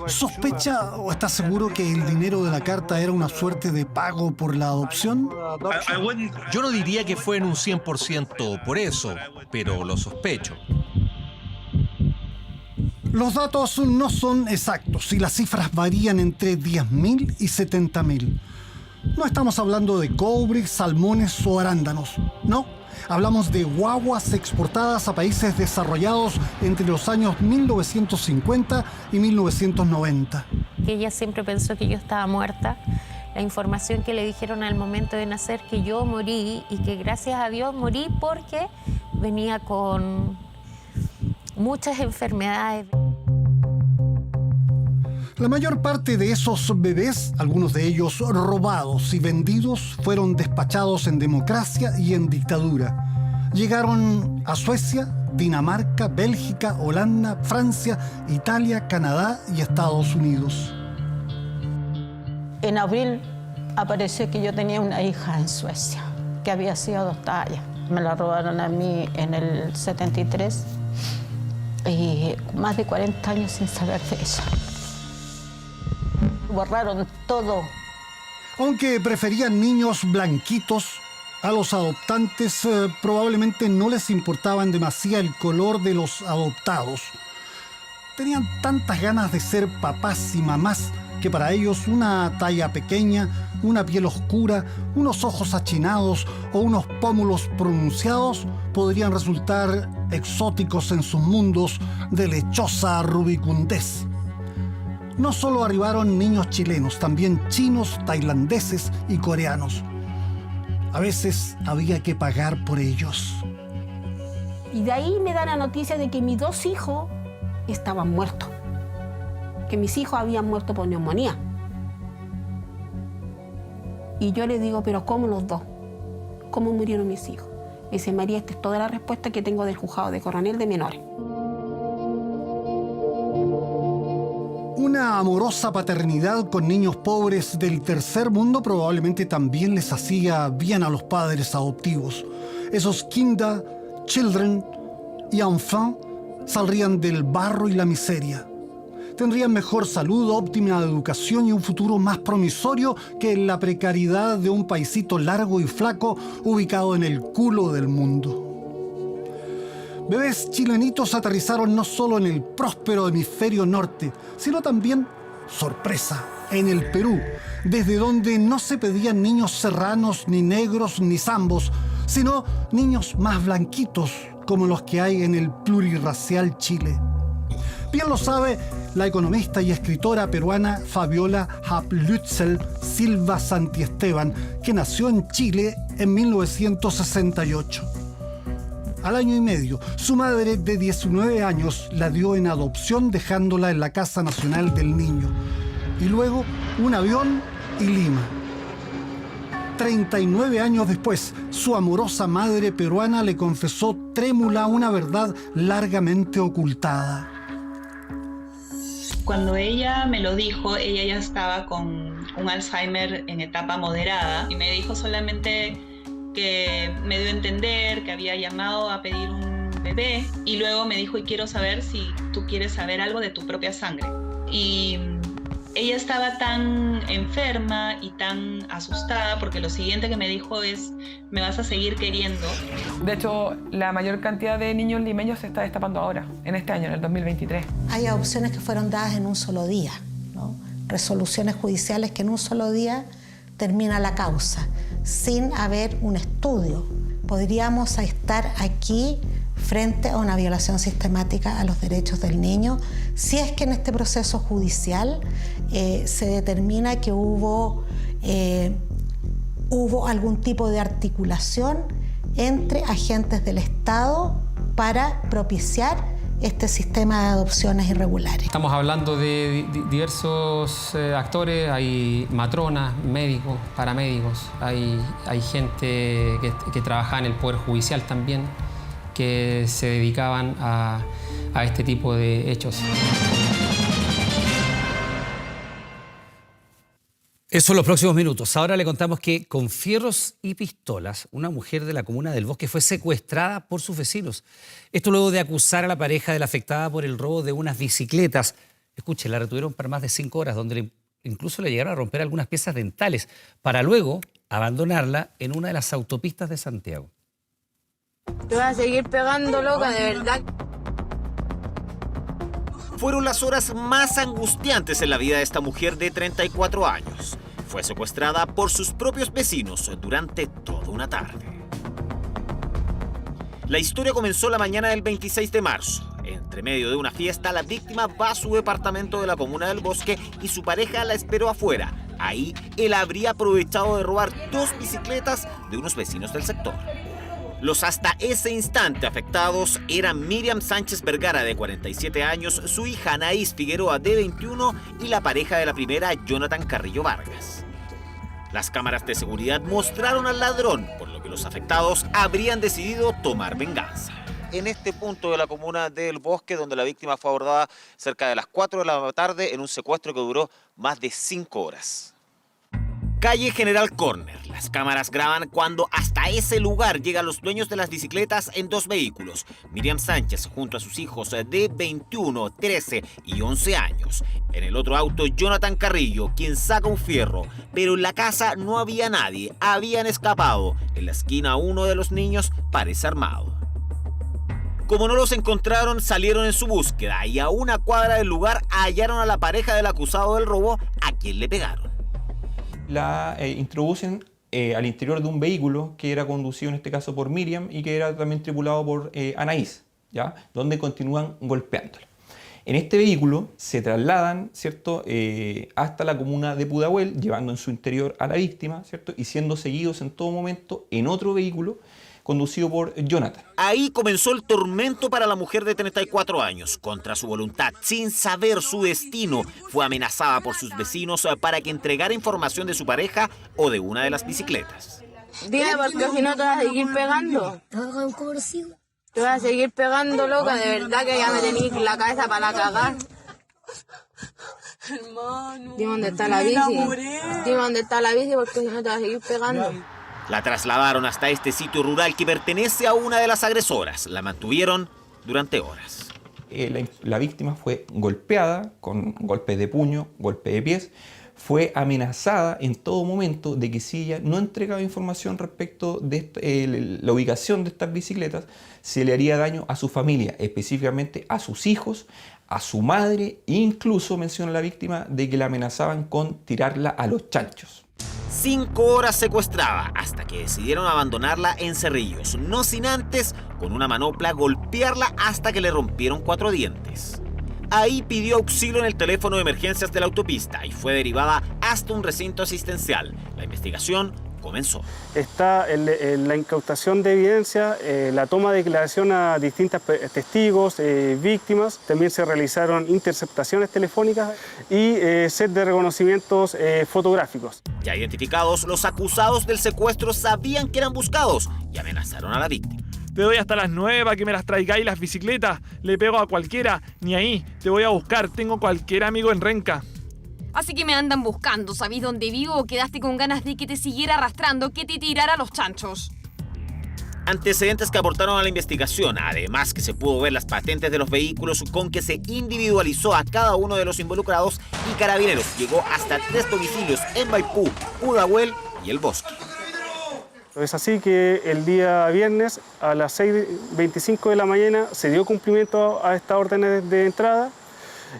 ¿Sospecha o está seguro que el dinero de la carta era una suerte de pago por la adopción? Yo no diría que fue en un 100% por eso, pero lo sospecho. Los datos no son exactos y las cifras varían entre 10.000 y 70.000. No estamos hablando de cobre, salmones o arándanos, no. Hablamos de guaguas exportadas a países desarrollados entre los años 1950 y 1990. Ella siempre pensó que yo estaba muerta. La información que le dijeron al momento de nacer, que yo morí y que gracias a Dios morí porque venía con muchas enfermedades. La mayor parte de esos bebés, algunos de ellos robados y vendidos, fueron despachados en democracia y en dictadura. Llegaron a Suecia, Dinamarca, Bélgica, Holanda, Francia, Italia, Canadá y Estados Unidos. En abril apareció que yo tenía una hija en Suecia, que había sido adoptada allá. Me la robaron a mí en el 73 y más de 40 años sin saber de ella. Borraron todo. Aunque preferían niños blanquitos, a los adoptantes probablemente no les importaban demasiado el color de los adoptados. Tenían tantas ganas de ser papás y mamás que para ellos una talla pequeña, una piel oscura, unos ojos achinados o unos pómulos pronunciados podrían resultar exóticos en sus mundos de lechosa rubicundez. No solo arribaron niños chilenos, también chinos, tailandeses y coreanos. A veces había que pagar por ellos. Y de ahí me da la noticia de que mis 2 hijos estaban muertos. Que mis hijos habían muerto por neumonía. Y yo le digo, ¿pero cómo los 2? ¿Cómo murieron mis hijos? Me dice, María, esta es toda la respuesta que tengo del juzgado de Coronel de Menores. Una amorosa paternidad con niños pobres del tercer mundo probablemente también les hacía bien a los padres adoptivos. Esos Kinder, Children y Enfants saldrían del barro y la miseria. Tendrían mejor salud, óptima educación y un futuro más promisorio que la precariedad de un paisito largo y flaco ubicado en el culo del mundo. Bebés chilenitos aterrizaron no solo en el próspero hemisferio norte, sino también, sorpresa, en el Perú, desde donde no se pedían niños serranos, ni negros, ni zambos, sino niños más blanquitos, como los que hay en el plurirracial Chile. Bien lo sabe la economista y escritora peruana Fabiola Haplützel Silva Santiesteban, que nació en Chile en 1968. Al año y medio, su madre de 19 años la dio en adopción dejándola en la Casa Nacional del Niño. Y luego un avión y Lima. 39 años después, su amorosa madre peruana le confesó trémula una verdad largamente ocultada. Cuando ella me lo dijo, ella ya estaba con un Alzheimer en etapa moderada y me dijo solamente que me dio a entender que había llamado a pedir un bebé y luego me dijo, y quiero saber si tú quieres saber algo de tu propia sangre. Y ella estaba tan enferma y tan asustada porque lo siguiente que me dijo es, me vas a seguir queriendo. De hecho, la mayor cantidad de niños limeños se está destapando ahora, en este año, en el 2023. Hay adopciones que fueron dadas en un solo día, ¿no? Resoluciones judiciales que en un solo día termina la causa, sin haber un estudio. Podríamos estar aquí frente a una violación sistemática a los derechos del niño, si es que en este proceso judicial se determina que hubo algún tipo de articulación entre agentes del Estado para propiciar este sistema de adopciones irregulares. Estamos hablando de diversos actores, hay matronas, médicos, paramédicos, hay gente que trabaja en el Poder Judicial también, que se dedicaban a este tipo de hechos. Eso en los próximos minutos. Ahora le contamos que con fierros y pistolas, una mujer de la comuna del Bosque fue secuestrada por sus vecinos. Esto luego de acusar a la pareja de la afectada por el robo de unas bicicletas. Escuche, la retuvieron por más de 5 horas, donde incluso le llegaron a romper algunas piezas dentales, para luego abandonarla en una de las autopistas de Santiago. Te vas a seguir pegando, loca, de verdad. Fueron las horas más angustiantes en la vida de esta mujer de 34 años. Fue secuestrada por sus propios vecinos durante toda una tarde. La historia comenzó la mañana del 26 de marzo. Entre medio de una fiesta, la víctima va a su departamento de la comuna del Bosque y su pareja la esperó afuera. Ahí, él habría aprovechado de robar 2 bicicletas de unos vecinos del sector. Los hasta ese instante afectados eran Miriam Sánchez Vergara, de 47 años, su hija Anaís Figueroa, de 21, y la pareja de la primera, Jonathan Carrillo Vargas. Las cámaras de seguridad mostraron al ladrón, por lo que los afectados habrían decidido tomar venganza. En este punto de la comuna del Bosque, donde la víctima fue abordada cerca de las 4 de la tarde en un secuestro que duró más de 5 horas. Calle General Corner. Las cámaras graban cuando hasta ese lugar llegan los dueños de las bicicletas en 2 vehículos. Miriam Sánchez junto a sus hijos de 21, 13 y 11 años. En el otro auto, Jonathan Carrillo, quien saca un fierro. Pero en la casa no había nadie. Habían escapado. En la esquina, uno de los niños parece armado. Como no los encontraron, salieron en su búsqueda y a una cuadra del lugar hallaron a la pareja del acusado del robo, a quien le pegaron. La introducen al interior de un vehículo que era conducido en este caso por Miriam y que era también tripulado por Anaís, ¿ya? Donde continúan golpeándola. En este vehículo se trasladan, ¿cierto? Hasta la comuna de Pudahuel, llevando en su interior a la víctima, ¿cierto? Y siendo seguidos en todo momento en otro vehículo conducido por Jonathan. Ahí comenzó el tormento para la mujer de 34 años. Contra su voluntad, sin saber su destino, fue amenazada por sus vecinos para que entregara información de su pareja o de una de las bicicletas. Dile, porque si no te vas a seguir pegando. Te vas a seguir pegando, loca, de verdad que ya me tenéis la cabeza para cagar. Dime dónde está la bici. Dime dónde está la bici, porque si no te vas a seguir pegando. La trasladaron hasta este sitio rural que pertenece a una de las agresoras. La mantuvieron durante horas. La víctima fue golpeada con golpes de puño, golpes de pies. Fue amenazada en todo momento de que si ella no entregaba información respecto de la ubicación de estas bicicletas, se le haría daño a su familia, específicamente a sus hijos, a su madre, e incluso menciona la víctima de que la amenazaban con tirarla a los chanchos. 5 horas secuestrada hasta que decidieron abandonarla en Cerrillos, no sin antes, con una manopla, golpearla hasta que le rompieron 4 dientes. Ahí pidió auxilio en el teléfono de emergencias de la autopista y fue derivada hasta un recinto asistencial. La investigación comenzó. Está la incautación de evidencia, la toma de declaración a distintos testigos, víctimas. También se realizaron interceptaciones telefónicas y set de reconocimientos fotográficos. Ya identificados, los acusados del secuestro sabían que eran buscados y amenazaron a la víctima. Te doy hasta las 9 para que me las traigáis las bicicletas. Le pego a cualquiera, ni ahí. Te voy a buscar, tengo cualquier amigo en Renca. Así que me andan buscando, ¿sabéis dónde vivo o quedaste con ganas de que te siguiera arrastrando, que te tirara los chanchos? Antecedentes que aportaron a la investigación, además que se pudo ver las patentes de los vehículos con que se individualizó a cada uno de los involucrados y Carabineros llegó hasta 3 domicilios en Maipú, Pudahuel y El Bosque. Es así que el día viernes a las 6:25 de la mañana se dio cumplimiento a estas órdenes de entrada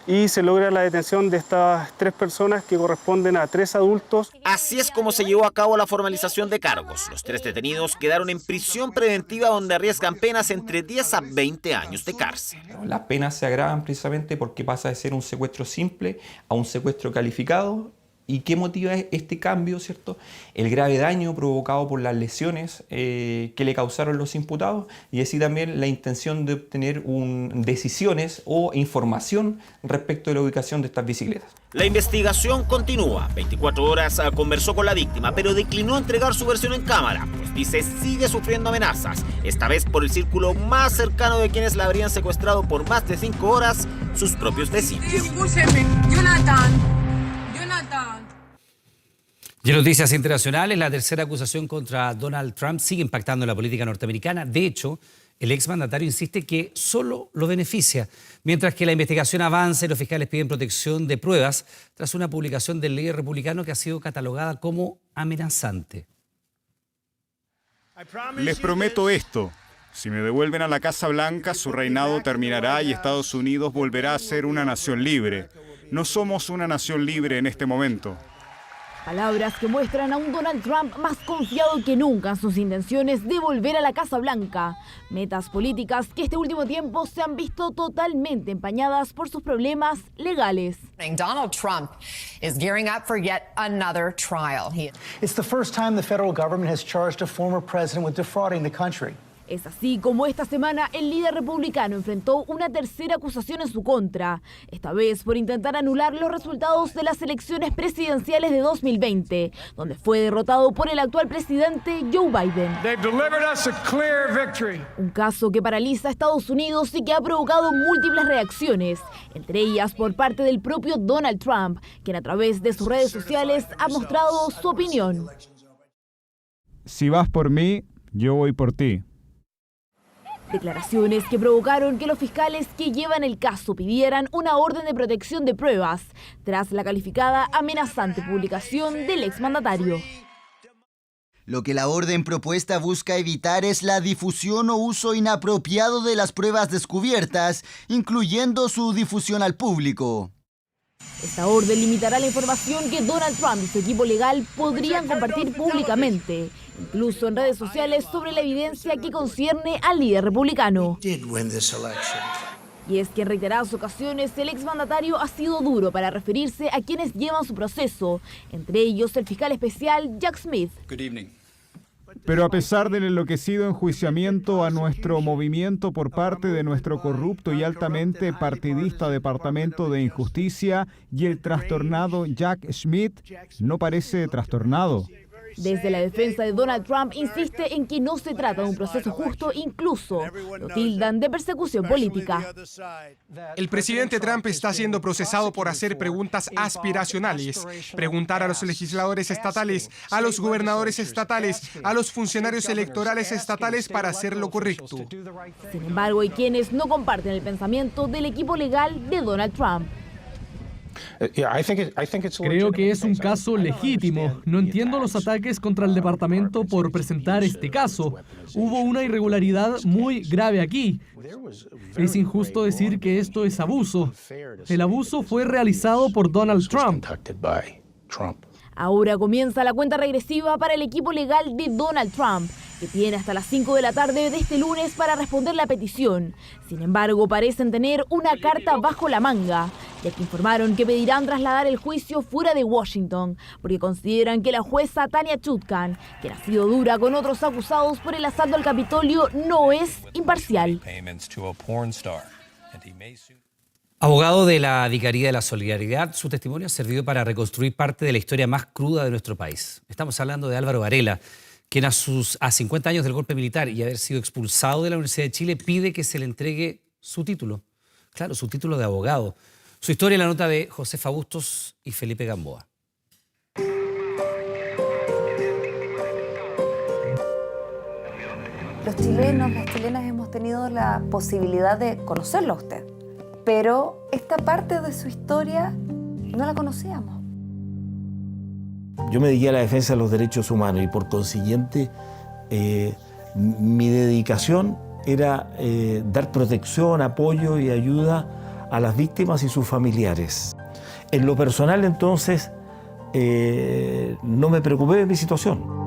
y se logra la detención de estas 3 personas que corresponden a 3 adultos. Así es como se llevó a cabo la formalización de cargos. Los 3 detenidos quedaron en prisión preventiva donde arriesgan penas entre 10 a 20 años de cárcel. Las penas se agravan precisamente porque pasa de ser un secuestro simple a un secuestro calificado. ¿Y qué motiva este cambio, cierto? El grave daño provocado por las lesiones que le causaron los imputados y así también la intención de obtener decisiones o información respecto de la ubicación de estas bicicletas. La investigación continúa. 24 horas conversó con la víctima, pero declinó entregar su versión en cámara, pues dice sigue sufriendo amenazas, esta vez por el círculo más cercano de quienes la habrían secuestrado por más de 5 horas, sus propios vecinos. Jonathan. Y en noticias internacionales, la tercera acusación contra Donald Trump sigue impactando en la política norteamericana. De hecho, el exmandatario insiste que solo lo beneficia, mientras que la investigación avanza y los fiscales piden protección de pruebas tras una publicación del líder republicano que ha sido catalogada como amenazante. Les prometo esto. Si me devuelven a la Casa Blanca, su reinado terminará y Estados Unidos volverá a ser una nación libre. No somos una nación libre en este momento. Palabras que muestran a un Donald Trump más confiado que nunca en sus intenciones de volver a la Casa Blanca. Metas políticas que este último tiempo se han visto totalmente empañadas por sus problemas legales. Donald Trump is gearing up for yet another trial. It's the first time the federal government has charged a former president with defrauding the country. Es así como esta semana el líder republicano enfrentó una tercera acusación en su contra, esta vez por intentar anular los resultados de las elecciones presidenciales de 2020, donde fue derrotado por el actual presidente Joe Biden. Un caso que paraliza a Estados Unidos y que ha provocado múltiples reacciones, entre ellas por parte del propio Donald Trump, quien a través de sus redes sociales ha mostrado su opinión. Si vas por mí, yo voy por ti. Declaraciones que provocaron que los fiscales que llevan el caso pidieran una orden de protección de pruebas tras la calificada amenazante publicación del exmandatario. Lo que la orden propuesta busca evitar es la difusión o uso inapropiado de las pruebas descubiertas, incluyendo su difusión al público. Esta orden limitará la información que Donald Trump y su equipo legal podrían compartir públicamente, incluso en redes sociales, sobre la evidencia que concierne al líder republicano. Y es que en reiteradas ocasiones el exmandatario ha sido duro para referirse a quienes llevan su proceso, entre ellos el fiscal especial Jack Smith. Pero a pesar del enloquecido enjuiciamiento a nuestro movimiento por parte de nuestro corrupto y altamente partidista Departamento de Injusticia y el trastornado Jack Smith, no parece trastornado. Desde la defensa de Donald Trump insiste en que no se trata de un proceso justo, incluso lo tildan de persecución política. El presidente Trump está siendo procesado por hacer preguntas aspiracionales, preguntar a los legisladores estatales, a los gobernadores estatales, a los funcionarios electorales estatales para hacer lo correcto. Sin embargo, hay quienes no comparten el pensamiento del equipo legal de Donald Trump. Creo que es un caso legítimo. No entiendo los ataques contra el departamento por presentar este caso. Hubo una irregularidad muy grave aquí. Es injusto decir que esto es abuso. El abuso fue realizado por Donald Trump. Ahora comienza la cuenta regresiva para el equipo legal de Donald Trump, que tiene hasta las 5 de la tarde de este lunes para responder la petición. Sin embargo, parecen tener una carta bajo la manga, ya que informaron que pedirán trasladar el juicio fuera de Washington, porque consideran que la jueza Tanya Chutkan, quien ha sido dura con otros acusados por el asalto al Capitolio, no es imparcial. Abogado de la Vicaría de la Solidaridad, su testimonio ha servido para reconstruir parte de la historia más cruda de nuestro país. Estamos hablando de Álvaro Varela, quien a 50 años del golpe militar y haber sido expulsado de la Universidad de Chile, pide que se le entregue su título. Claro, su título de abogado. Su historia en la nota de Josefa Bustos y Felipe Gamboa. Los chilenos, las chilenas hemos tenido la posibilidad de conocerlo a usted, pero esta parte de su historia no la conocíamos. Yo me dediqué a la defensa de los derechos humanos y por consiguiente mi dedicación era dar protección, apoyo y ayuda a las víctimas y sus familiares. En lo personal entonces no me preocupé de mi situación.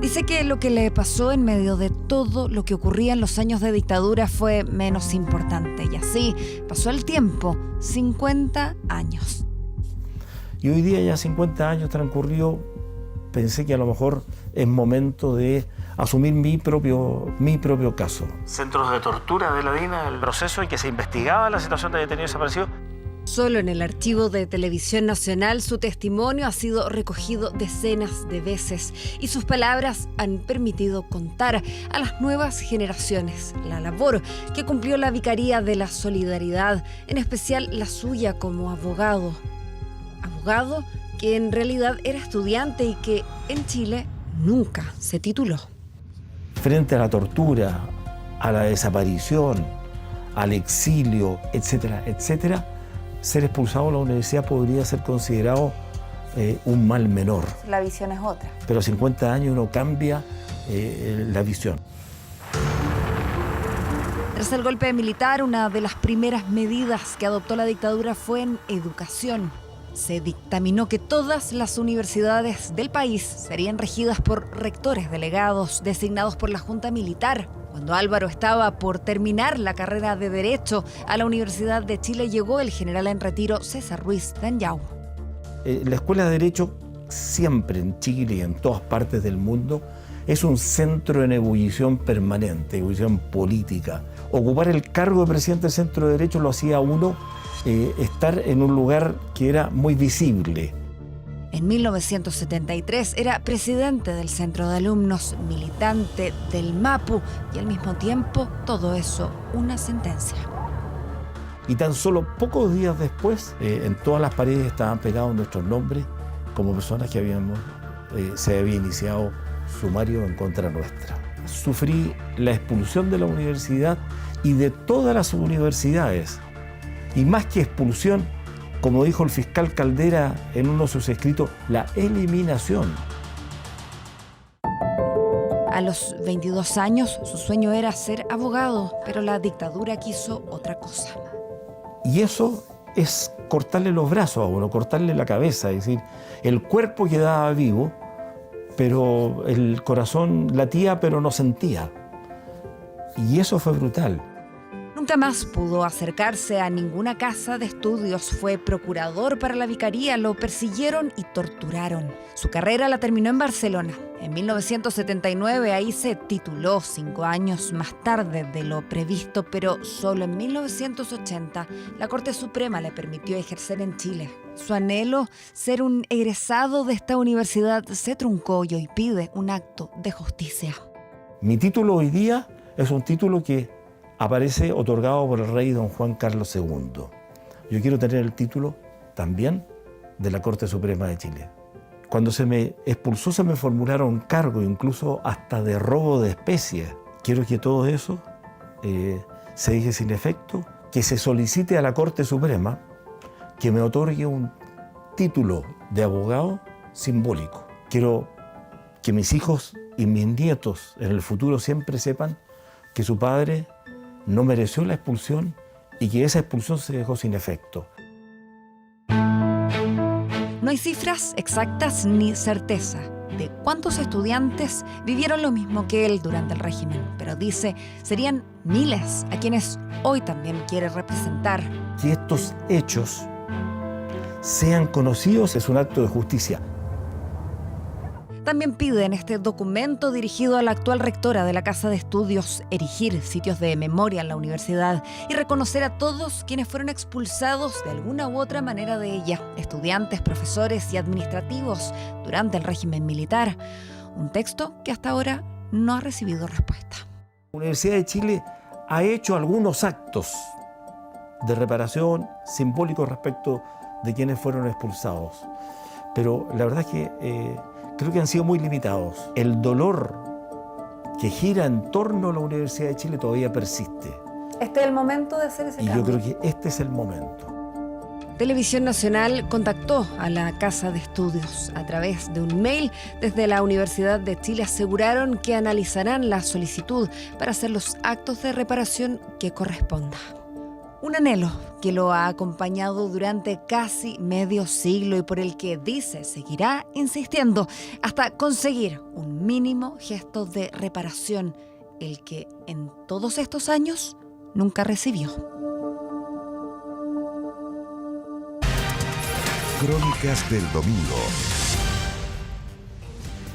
Dice que lo que le pasó en medio de todo lo que ocurría en los años de dictadura fue menos importante. Y así pasó el tiempo, 50 años. Y hoy día, ya 50 años transcurrió, pensé que a lo mejor es momento de asumir mi propio caso. Centros de tortura de la DINA, el proceso en que se investigaba la situación de detenidos desaparecidos. Solo en el archivo de Televisión Nacional su testimonio ha sido recogido decenas de veces y sus palabras han permitido contar a las nuevas generaciones la labor que cumplió la Vicaría de la Solidaridad, en especial la suya como abogado. Abogado que en realidad era estudiante y que en Chile nunca se tituló. Frente a la tortura, a la desaparición, al exilio, etcétera, etcétera, ser expulsado de la universidad podría ser considerado un mal menor. La visión es otra. Pero a 50 años uno cambia la visión. Tras el golpe militar, una de las primeras medidas que adoptó la dictadura fue en educación. Se dictaminó que todas las universidades del país serían regidas por rectores delegados designados por la Junta Militar. Cuando Álvaro estaba por terminar la carrera de Derecho, a la Universidad de Chile llegó el general en retiro César Ruiz Danyau. La Escuela de Derecho siempre en Chile y en todas partes del mundo es un centro en ebullición permanente, ebullición política. Ocupar el cargo de presidente del Centro de Derecho lo hacía uno estar en un lugar que era muy visible. En 1973 era presidente del Centro de Alumnos, militante del MAPU y al mismo tiempo todo eso una sentencia. Y tan solo pocos días después, en todas las paredes estaban pegados nuestros nombres como personas que se había iniciado sumario en contra nuestra. Sufrí la expulsión de la universidad y de todas las universidades. Y más que expulsión, como dijo el fiscal Caldera en uno de sus escritos, la eliminación. A los 22 años, su sueño era ser abogado, pero la dictadura quiso otra cosa. Y eso es cortarle los brazos a uno, cortarle la cabeza, es decir, el cuerpo quedaba vivo, pero el corazón latía, pero no sentía. Y eso fue brutal. Nunca más pudo acercarse a ninguna casa de estudios. Fue procurador para la Vicaría, lo persiguieron y torturaron. Su carrera la terminó en Barcelona. En 1979 ahí se tituló 5 años más tarde de lo previsto, pero solo en 1980 la Corte Suprema le permitió ejercer en Chile. Su anhelo, ser un egresado de esta universidad, se truncó y hoy pide un acto de justicia. Mi título hoy día es un título que aparece otorgado por el rey don Juan Carlos II. Yo quiero tener el título también de la Corte Suprema de Chile. Cuando se me expulsó se me formularon cargos, incluso hasta de robo de especies. Quiero que todo eso se deje sin efecto, que se solicite a la Corte Suprema que me otorgue un título de abogado simbólico. Quiero que mis hijos y mis nietos en el futuro siempre sepan que su padre no mereció la expulsión y que esa expulsión se dejó sin efecto. No hay cifras exactas ni certeza de cuántos estudiantes vivieron lo mismo que él durante el régimen, pero dice serían miles a quienes hoy también quiere representar. Que estos hechos sean conocidos es un acto de justicia. También pide en este documento dirigido a la actual rectora de la Casa de Estudios erigir sitios de memoria en la universidad y reconocer a todos quienes fueron expulsados de alguna u otra manera de ella, estudiantes, profesores y administrativos durante el régimen militar. Un texto que hasta ahora no ha recibido respuesta. La Universidad de Chile ha hecho algunos actos de reparación simbólicos respecto de quienes fueron expulsados. Pero la verdad es que creo que han sido muy limitados. El dolor que gira en torno a la Universidad de Chile todavía persiste. Este es el momento de hacer ese cambio. Y yo creo que este es el momento. Televisión Nacional contactó a la Casa de Estudios a través de un mail. Desde la Universidad de Chile aseguraron que analizarán la solicitud para hacer los actos de reparación que corresponda. Un anhelo que lo ha acompañado durante casi medio siglo y por el que dice seguirá insistiendo hasta conseguir un mínimo gesto de reparación, el que en todos estos años nunca recibió. Crónicas del domingo.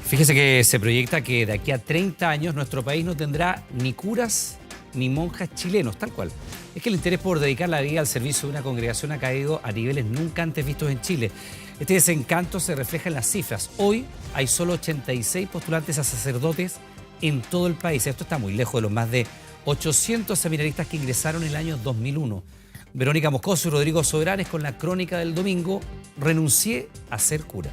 Fíjese que se proyecta que de aquí a 30 años nuestro país no tendrá ni curas ni monjas chilenos, tal cual. Es que el interés por dedicar la vida al servicio de una congregación ha caído a niveles nunca antes vistos en Chile. Este desencanto se refleja en las cifras. Hoy hay solo 86 postulantes a sacerdotes en todo el país. Esto está muy lejos de los más de 800 seminaristas que ingresaron en el año 2001. Verónica Moscoso y Rodrigo Sobranes con la crónica del domingo. Renuncié a ser cura.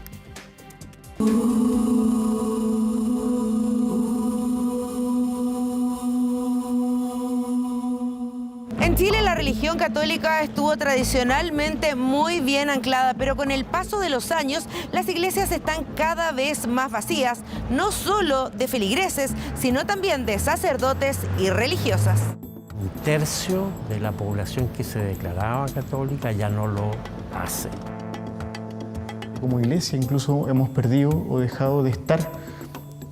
En Chile la religión católica estuvo tradicionalmente muy bien anclada, pero con el paso de los años las iglesias están cada vez más vacías, no solo de feligreses, sino también de sacerdotes y religiosas. Un tercio de la población que se declaraba católica ya no lo hace. Como iglesia incluso hemos perdido o dejado de estar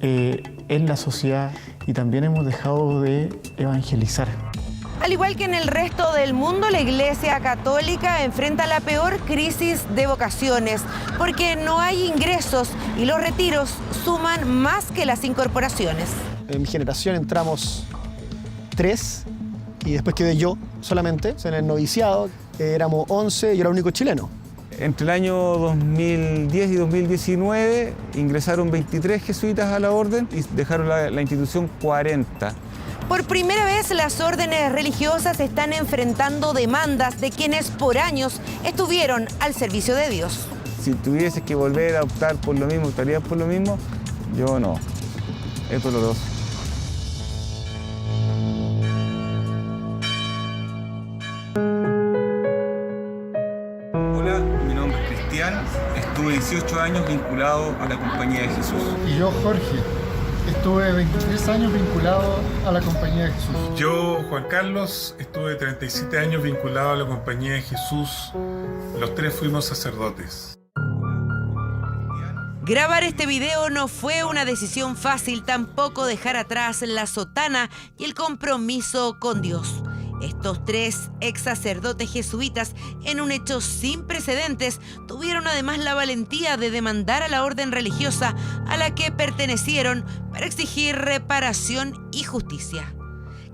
en la sociedad y también hemos dejado de evangelizar. Al igual que en el resto del mundo, la Iglesia Católica enfrenta la peor crisis de vocaciones porque no hay ingresos y los retiros suman más que las incorporaciones. En mi generación entramos 3 y después quedé yo solamente. En el noviciado éramos 11 y yo era el único chileno. Entre el año 2010 y 2019 ingresaron 23 jesuitas a la orden y dejaron la institución 40. Por primera vez, las órdenes religiosas están enfrentando demandas de quienes por años estuvieron al servicio de Dios. Si tuvieses que volver a optar por lo mismo, optarías por lo mismo, yo no. Es doloroso. Hola, mi nombre es Cristian. Estuve 18 años vinculado a la Compañía de Jesús. Y yo, Jorge. Estuve 23 años vinculado a la Compañía de Jesús. Yo, Juan Carlos, estuve 37 años vinculado a la Compañía de Jesús. Los 3 fuimos sacerdotes. Grabar este video no fue una decisión fácil, tampoco dejar atrás la sotana y el compromiso con Dios. Estos 3 ex sacerdotes jesuitas, en un hecho sin precedentes, tuvieron además la valentía de demandar a la orden religiosa a la que pertenecieron para exigir reparación y justicia.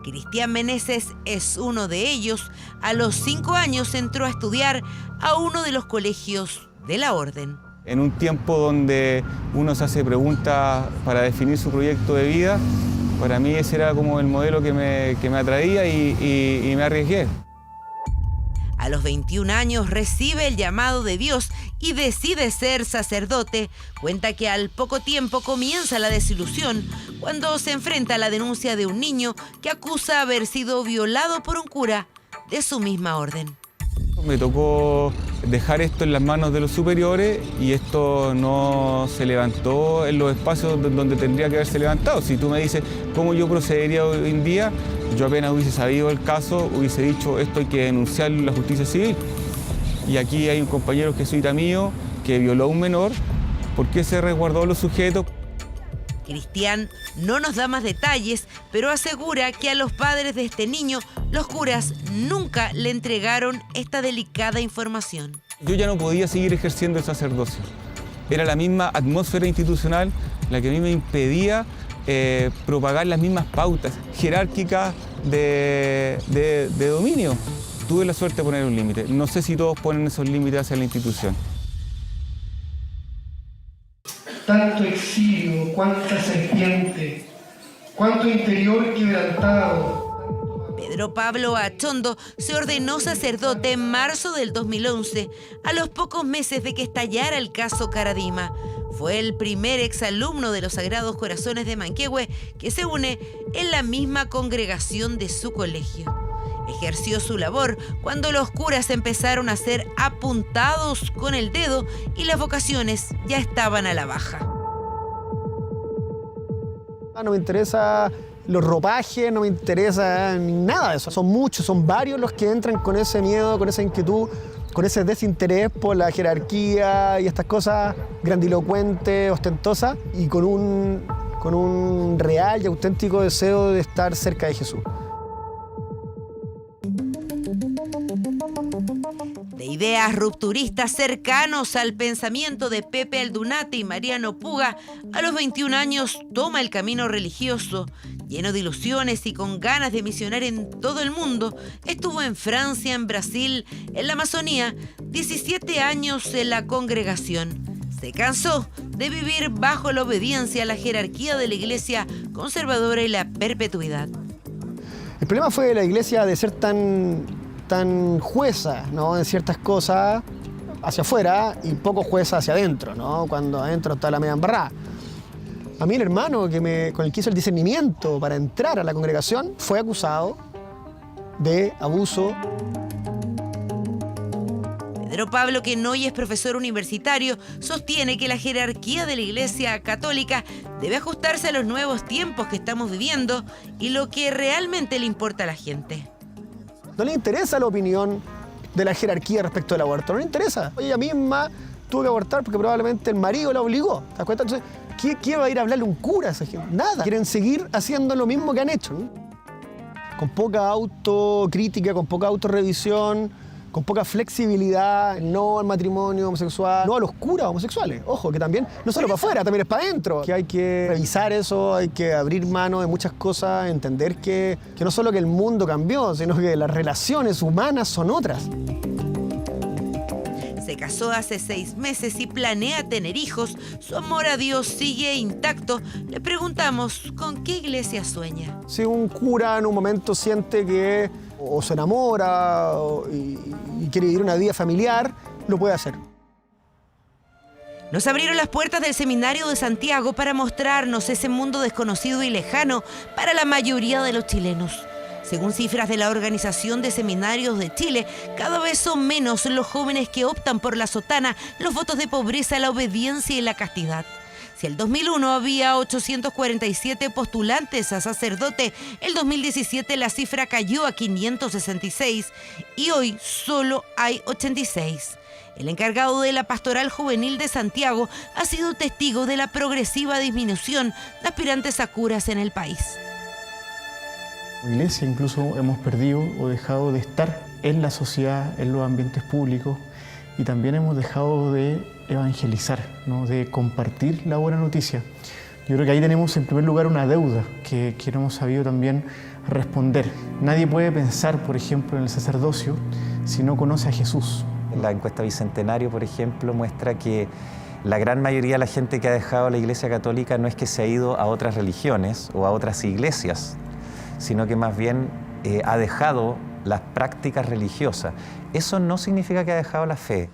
Cristian Meneses es uno de ellos. A los 5 años entró a estudiar a uno de los colegios de la orden. En un tiempo donde uno se hace preguntas para definir su proyecto de vida, para mí ese era como el modelo que me atraía y me arriesgué. A los 21 años recibe el llamado de Dios y decide ser sacerdote. Cuenta que al poco tiempo comienza la desilusión cuando se enfrenta a la denuncia de un niño que acusa haber sido violado por un cura de su misma orden. Me tocó dejar esto en las manos de los superiores y esto no se levantó en los espacios donde tendría que haberse levantado. Si tú me dices cómo yo procedería hoy en día, yo apenas hubiese sabido el caso, hubiese dicho esto hay que denunciarlo en la justicia civil. Y aquí hay un compañero jesuita mío que violó a un menor. ¿Por qué se resguardó a los sujetos? Cristian no nos da más detalles, pero asegura que a los padres de este niño, los curas nunca le entregaron esta delicada información. Yo ya no podía seguir ejerciendo el sacerdocio. Era la misma atmósfera institucional la que a mí me impedía propagar las mismas pautas jerárquicas de dominio. Tuve la suerte de poner un límite. No sé si todos ponen esos límites hacia la institución. Tanto exilio, cuánta serpiente, cuánto interior quebrantado. Pedro Pablo Achondo se ordenó sacerdote en marzo del 2011, a los pocos meses de que estallara el caso Caradima. Fue el primer exalumno de los Sagrados Corazones de Manquehue que se une en la misma congregación de su colegio. Ejerció su labor cuando los curas empezaron a ser apuntados con el dedo y las vocaciones ya estaban a la baja. No me interesa los ropajes, no me interesa nada de eso. Son muchos, son varios los que entran con ese miedo, con esa inquietud, con ese desinterés por la jerarquía y estas cosas grandilocuentes, ostentosas, y con un real y auténtico deseo de estar cerca de Jesús. De ideas rupturistas cercanos al pensamiento de Pepe Aldunate y Mariano Puga, a los 21 años toma el camino religioso. Lleno de ilusiones y con ganas de misionar en todo el mundo, estuvo en Francia, en Brasil, en la Amazonía, 17 años en la congregación. Se cansó de vivir bajo la obediencia a la jerarquía de la Iglesia conservadora y la perpetuidad. El problema fue la Iglesia de ser tan jueza, ¿no?, en ciertas cosas hacia afuera y poco jueza hacia adentro, ¿no?, cuando adentro está la media embarrada. A mí el hermano con el que hizo el discernimiento para entrar a la congregación fue acusado de abuso. Pedro Pablo, que no hoy es profesor universitario, sostiene que la jerarquía de la Iglesia Católica debe ajustarse a los nuevos tiempos que estamos viviendo y lo que realmente le importa a la gente. No le interesa la opinión de la jerarquía respecto del aborto, no le interesa. Ella misma tuvo que abortar porque probablemente el marido la obligó, ¿te das cuenta? Entonces, ¿qué va a ir a hablarle un cura a esa gente? Nada. Quieren seguir haciendo lo mismo que han hecho, ¿no? Con poca autocrítica, con poca autorrevisión, con poca flexibilidad, no al matrimonio homosexual, no a los curas homosexuales. Ojo, que también, no solo para afuera, también es para adentro. Que hay que revisar eso, hay que abrir mano de muchas cosas, entender que no solo que el mundo cambió, sino que las relaciones humanas son otras. Se casó hace 6 meses y planea tener hijos. Su amor a Dios sigue intacto. Le preguntamos con qué iglesia sueña. Si un cura en un momento siente que o se enamora y quiere vivir una vida familiar, lo puede hacer. Nos abrieron las puertas del Seminario de Santiago para mostrarnos ese mundo desconocido y lejano para la mayoría de los chilenos. Según cifras de la Organización de Seminarios de Chile, cada vez son menos los jóvenes que optan por la sotana, los votos de pobreza, la obediencia y la castidad. Si el 2001 había 847 postulantes a sacerdote, el 2017 la cifra cayó a 566 y hoy solo hay 86. El encargado de la Pastoral Juvenil de Santiago ha sido testigo de la progresiva disminución de aspirantes a curas en el país. Como iglesia incluso hemos perdido o dejado de estar en la sociedad, en los ambientes públicos, y también hemos dejado de evangelizar, ¿no?, de compartir la buena noticia. Yo creo que ahí tenemos en primer lugar una deuda que no hemos sabido también responder. Nadie puede pensar, por ejemplo, en el sacerdocio si no conoce a Jesús. La encuesta Bicentenario, por ejemplo, muestra que la gran mayoría de la gente que ha dejado la Iglesia Católica no es que se ha ido a otras religiones o a otras iglesias, sino que más bien ha dejado las prácticas religiosas. Eso no significa que ha dejado la fe.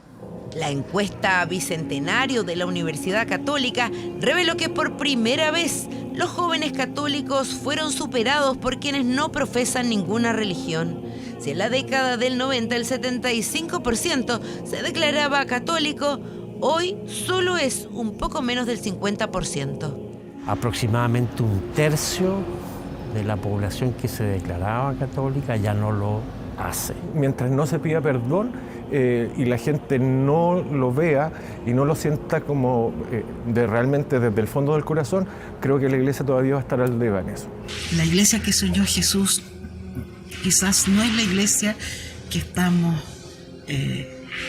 La encuesta Bicentenario de la Universidad Católica reveló que por primera vez los jóvenes católicos fueron superados por quienes no profesan ninguna religión. Si en la década del 90 el 75% se declaraba católico, hoy solo es un poco menos del 50%. Aproximadamente un tercio de la población que se declaraba católica ya no lo hace. Mientras no se pida perdón y la gente no lo vea y no lo sienta como realmente desde el fondo del corazón, creo que la iglesia todavía va a estar al debe en eso. La iglesia que soñó Jesús quizás no es la iglesia que estamos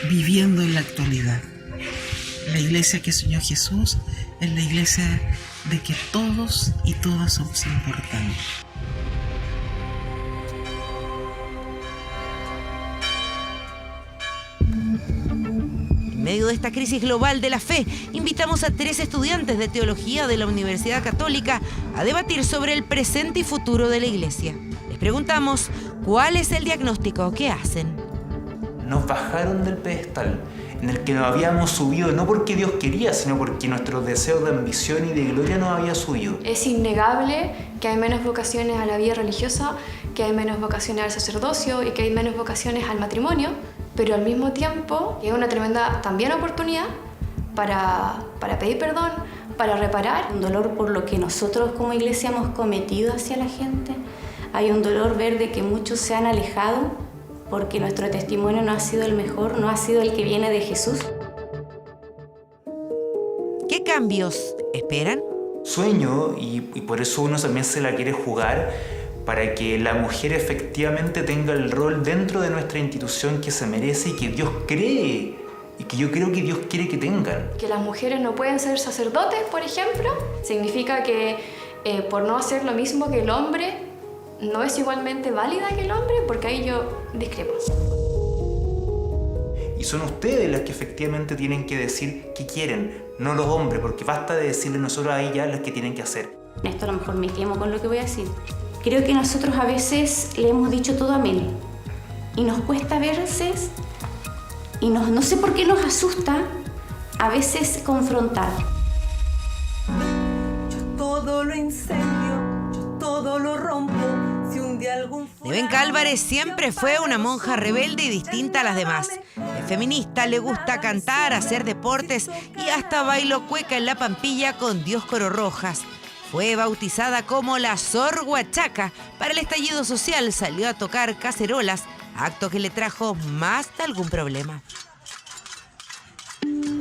viviendo en la actualidad. La iglesia que soñó Jesús es la iglesia de que todos y todas somos importantes. En medio de esta crisis global de la fe, invitamos a 3 estudiantes de teología de la Universidad Católica a debatir sobre el presente y futuro de la Iglesia. Les preguntamos ¿Cuál es el diagnóstico? ¿Qué hacen? Nos bajaron del pedestal en el que nos habíamos subido, no porque Dios quería, sino porque nuestros deseos de ambición y de gloria nos había subido. Es innegable que hay menos vocaciones a la vida religiosa, que hay menos vocaciones al sacerdocio y que hay menos vocaciones al matrimonio, pero al mismo tiempo es una tremenda también oportunidad para pedir perdón, para reparar. Un dolor por lo que nosotros como iglesia hemos cometido hacia la gente. Hay un dolor ver de que muchos se han alejado porque nuestro testimonio no ha sido el mejor, no ha sido el que viene de Jesús. ¿Qué cambios esperan? Sueño, y por eso uno también se la quiere jugar, para que la mujer efectivamente tenga el rol dentro de nuestra institución que se merece y que Dios cree, y que yo creo que Dios quiere que tengan. Que las mujeres no pueden ser sacerdotes, por ejemplo, significa que por no hacer lo mismo que el hombre, no es igualmente válida que el hombre, porque ahí yo discrepo. Y son ustedes las que efectivamente tienen que decir qué quieren, no los hombres, porque basta de decirle nosotros a ellas las que tienen que hacer. Esto a lo mejor me quemo con lo que voy a decir. Creo que nosotros a veces le hemos dicho todo amén y nos cuesta a veces, y no sé por qué nos asusta a veces confrontar. Yo todo lo incendio, yo todo lo rompo. Si un día algún Nevenka Álvarez siempre fue una monja rebelde y distinta a las demás. Es feminista, le gusta cantar, hacer deportes y hasta bailó cueca en la Pampilla con Dioscoro Rojas. Fue bautizada como la Sor Huachaca. Para el estallido social salió a tocar cacerolas, acto que le trajo más de algún problema.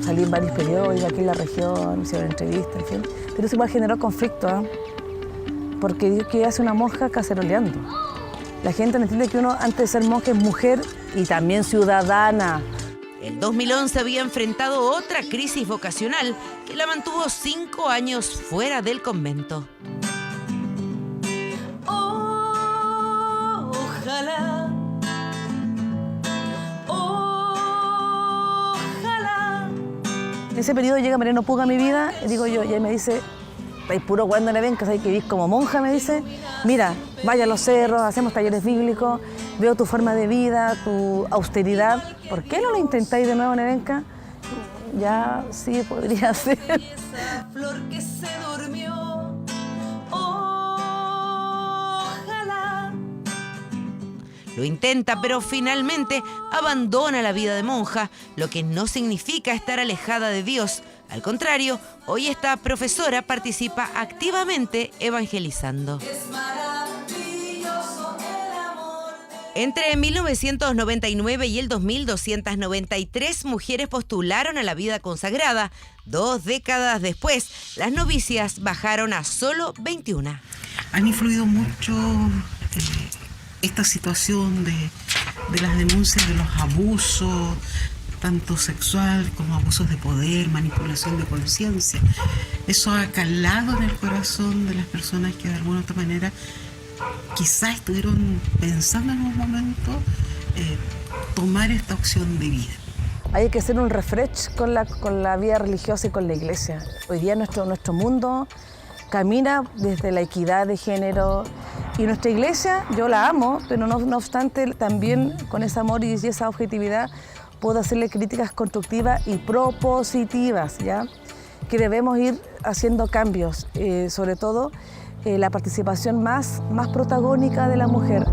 Salí en varios periódicos aquí en la región, hicieron entrevistas, en fin. Pero eso igual generó conflicto, ¿eh? Porque Dios que hace una monja caceroleando. La gente no entiende que uno antes de ser monja es mujer y también ciudadana. El 2011 había enfrentado otra crisis vocacional que la mantuvo 5 años fuera del convento. Ojalá, ojalá. En ese periodo llega Mariano Puga a mi vida, y digo yo, y él me dice, estáis puro cuando Nevenka, ¿sabes que vivís como monja? Me dice, mira, vaya a los cerros, hacemos talleres bíblicos, veo tu forma de vida, tu austeridad. ¿Por qué no lo intentáis de nuevo, Nevenka? Ya sí, podría ser. Esa flor que se durmió, ojalá. Lo intenta, pero finalmente abandona la vida de monja, lo que no significa estar alejada de Dios. Al contrario, hoy esta profesora participa activamente evangelizando. Entre 1999 y el 2000, 293 mujeres postularon a la vida consagrada. 2 décadas después, las novicias bajaron a solo 21. Han influido mucho esta situación de las denuncias de los abusos, tanto sexual como abusos de poder, manipulación de conciencia. Eso ha calado en el corazón de las personas que de alguna u otra manera quizás estuvieron pensando en un momento tomar esta opción de vida. Hay que hacer un refresh con la vida religiosa y con la iglesia. Hoy día nuestro mundo camina desde la equidad de género y nuestra iglesia, yo la amo, pero no obstante también con ese amor y esa objetividad puedo hacerle críticas constructivas y propositivas, ¿ya? Que debemos ir haciendo cambios, sobre todo la participación más protagónica de la mujer.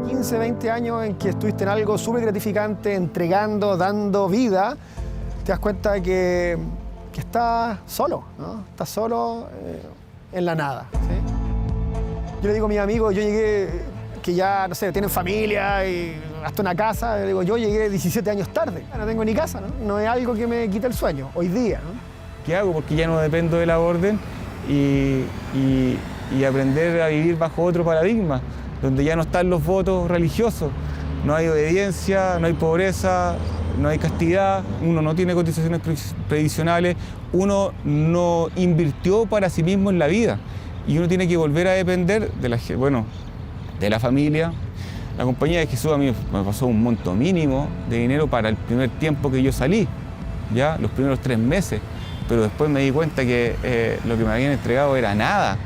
15, 20 años en que estuviste en algo súper gratificante, entregando, dando vida, te das cuenta de que estás solo, ¿no? Estás solo en la nada, ¿sí? Yo le digo a mis amigos, yo llegué, que ya, no sé, tienen familia y hasta una casa, le digo, yo llegué 17 años tarde, no tengo ni casa, ¿no? No es algo que me quite el sueño, hoy día, ¿no? ¿Qué hago? Porque ya no dependo de la orden y aprender a vivir bajo otro paradigma, donde ya no están los votos religiosos, no hay obediencia, no hay pobreza, no hay castidad, uno no tiene cotizaciones previsionales, uno no invirtió para sí mismo en la vida y uno tiene que volver a depender de la familia. La Compañía de Jesús a mí me pasó un monto mínimo de dinero para el primer tiempo que yo salí, ya los primeros 3 meses, pero después me di cuenta que lo que me habían entregado era nada.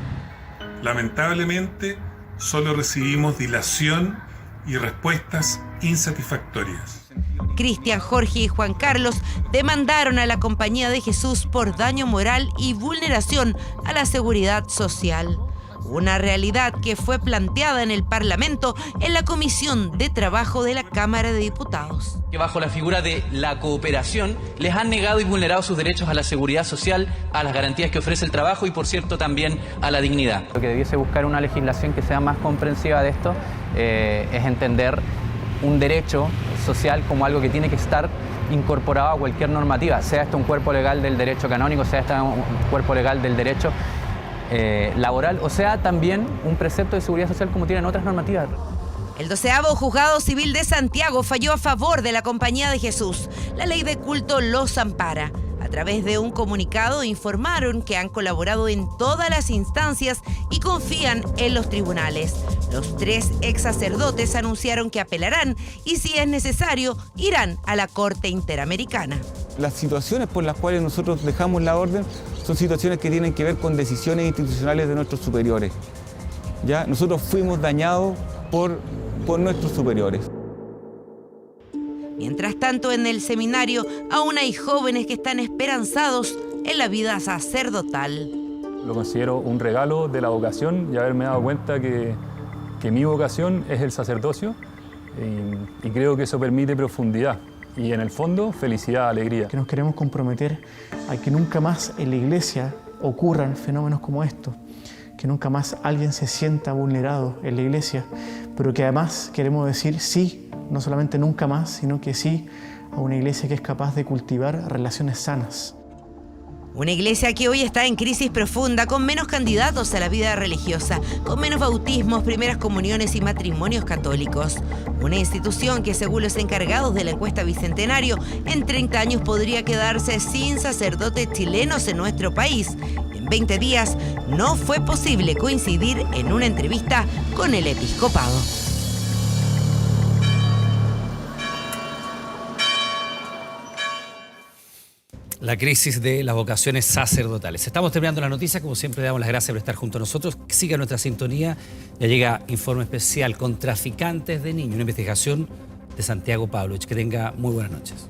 Lamentablemente, solo recibimos dilación y respuestas insatisfactorias. Cristian, Jorge y Juan Carlos demandaron a la Compañía de Jesús por daño moral y vulneración a la seguridad social. Una realidad que fue planteada en el Parlamento en la Comisión de Trabajo de la Cámara de Diputados. Que bajo la figura de la cooperación les han negado y vulnerado sus derechos a la seguridad social, a las garantías que ofrece el trabajo y, por cierto, también a la dignidad. Lo que debiese buscar una legislación que sea más comprensiva de esto es entender un derecho social como algo que tiene que estar incorporado a cualquier normativa, sea esto un cuerpo legal del derecho canónico, sea esto un cuerpo legal del derecho laboral, o sea también un precepto de seguridad social como tienen otras normativas. El 12º Juzgado Civil de Santiago falló a favor de la Compañía de Jesús. La ley de culto los ampara. A través de un comunicado informaron que han colaborado en todas las instancias y confían en los tribunales. Los 3 ex sacerdotes anunciaron que apelarán y, si es necesario, irán a la Corte Interamericana. Las situaciones por las cuales nosotros dejamos la orden son situaciones que tienen que ver con decisiones institucionales de nuestros superiores. ¿Ya? Nosotros fuimos dañados por nuestros superiores. Mientras tanto, en el seminario aún hay jóvenes que están esperanzados en la vida sacerdotal. Lo considero un regalo de la vocación y haberme dado cuenta que mi vocación es el sacerdocio y creo que eso permite profundidad y, en el fondo, felicidad, alegría. Que nos queremos comprometer a que nunca más en la iglesia ocurran fenómenos como estos, que nunca más alguien se sienta vulnerado en la iglesia, pero que además queremos decir sí, no solamente nunca más, sino que sí a una iglesia que es capaz de cultivar relaciones sanas. Una iglesia que hoy está en crisis profunda, con menos candidatos a la vida religiosa, con menos bautismos, primeras comuniones y matrimonios católicos. Una institución que, según los encargados de la encuesta Bicentenario, en 30 años podría quedarse sin sacerdotes chilenos en nuestro país. En 20 días no fue posible coincidir en una entrevista con el episcopado. La crisis de las vocaciones sacerdotales. Estamos terminando las noticias. Como siempre, le damos las gracias por estar junto a nosotros. Siga nuestra sintonía. Ya llega informe especial con traficantes de niños, una investigación de Santiago Pavlovich. Que tenga muy buenas noches.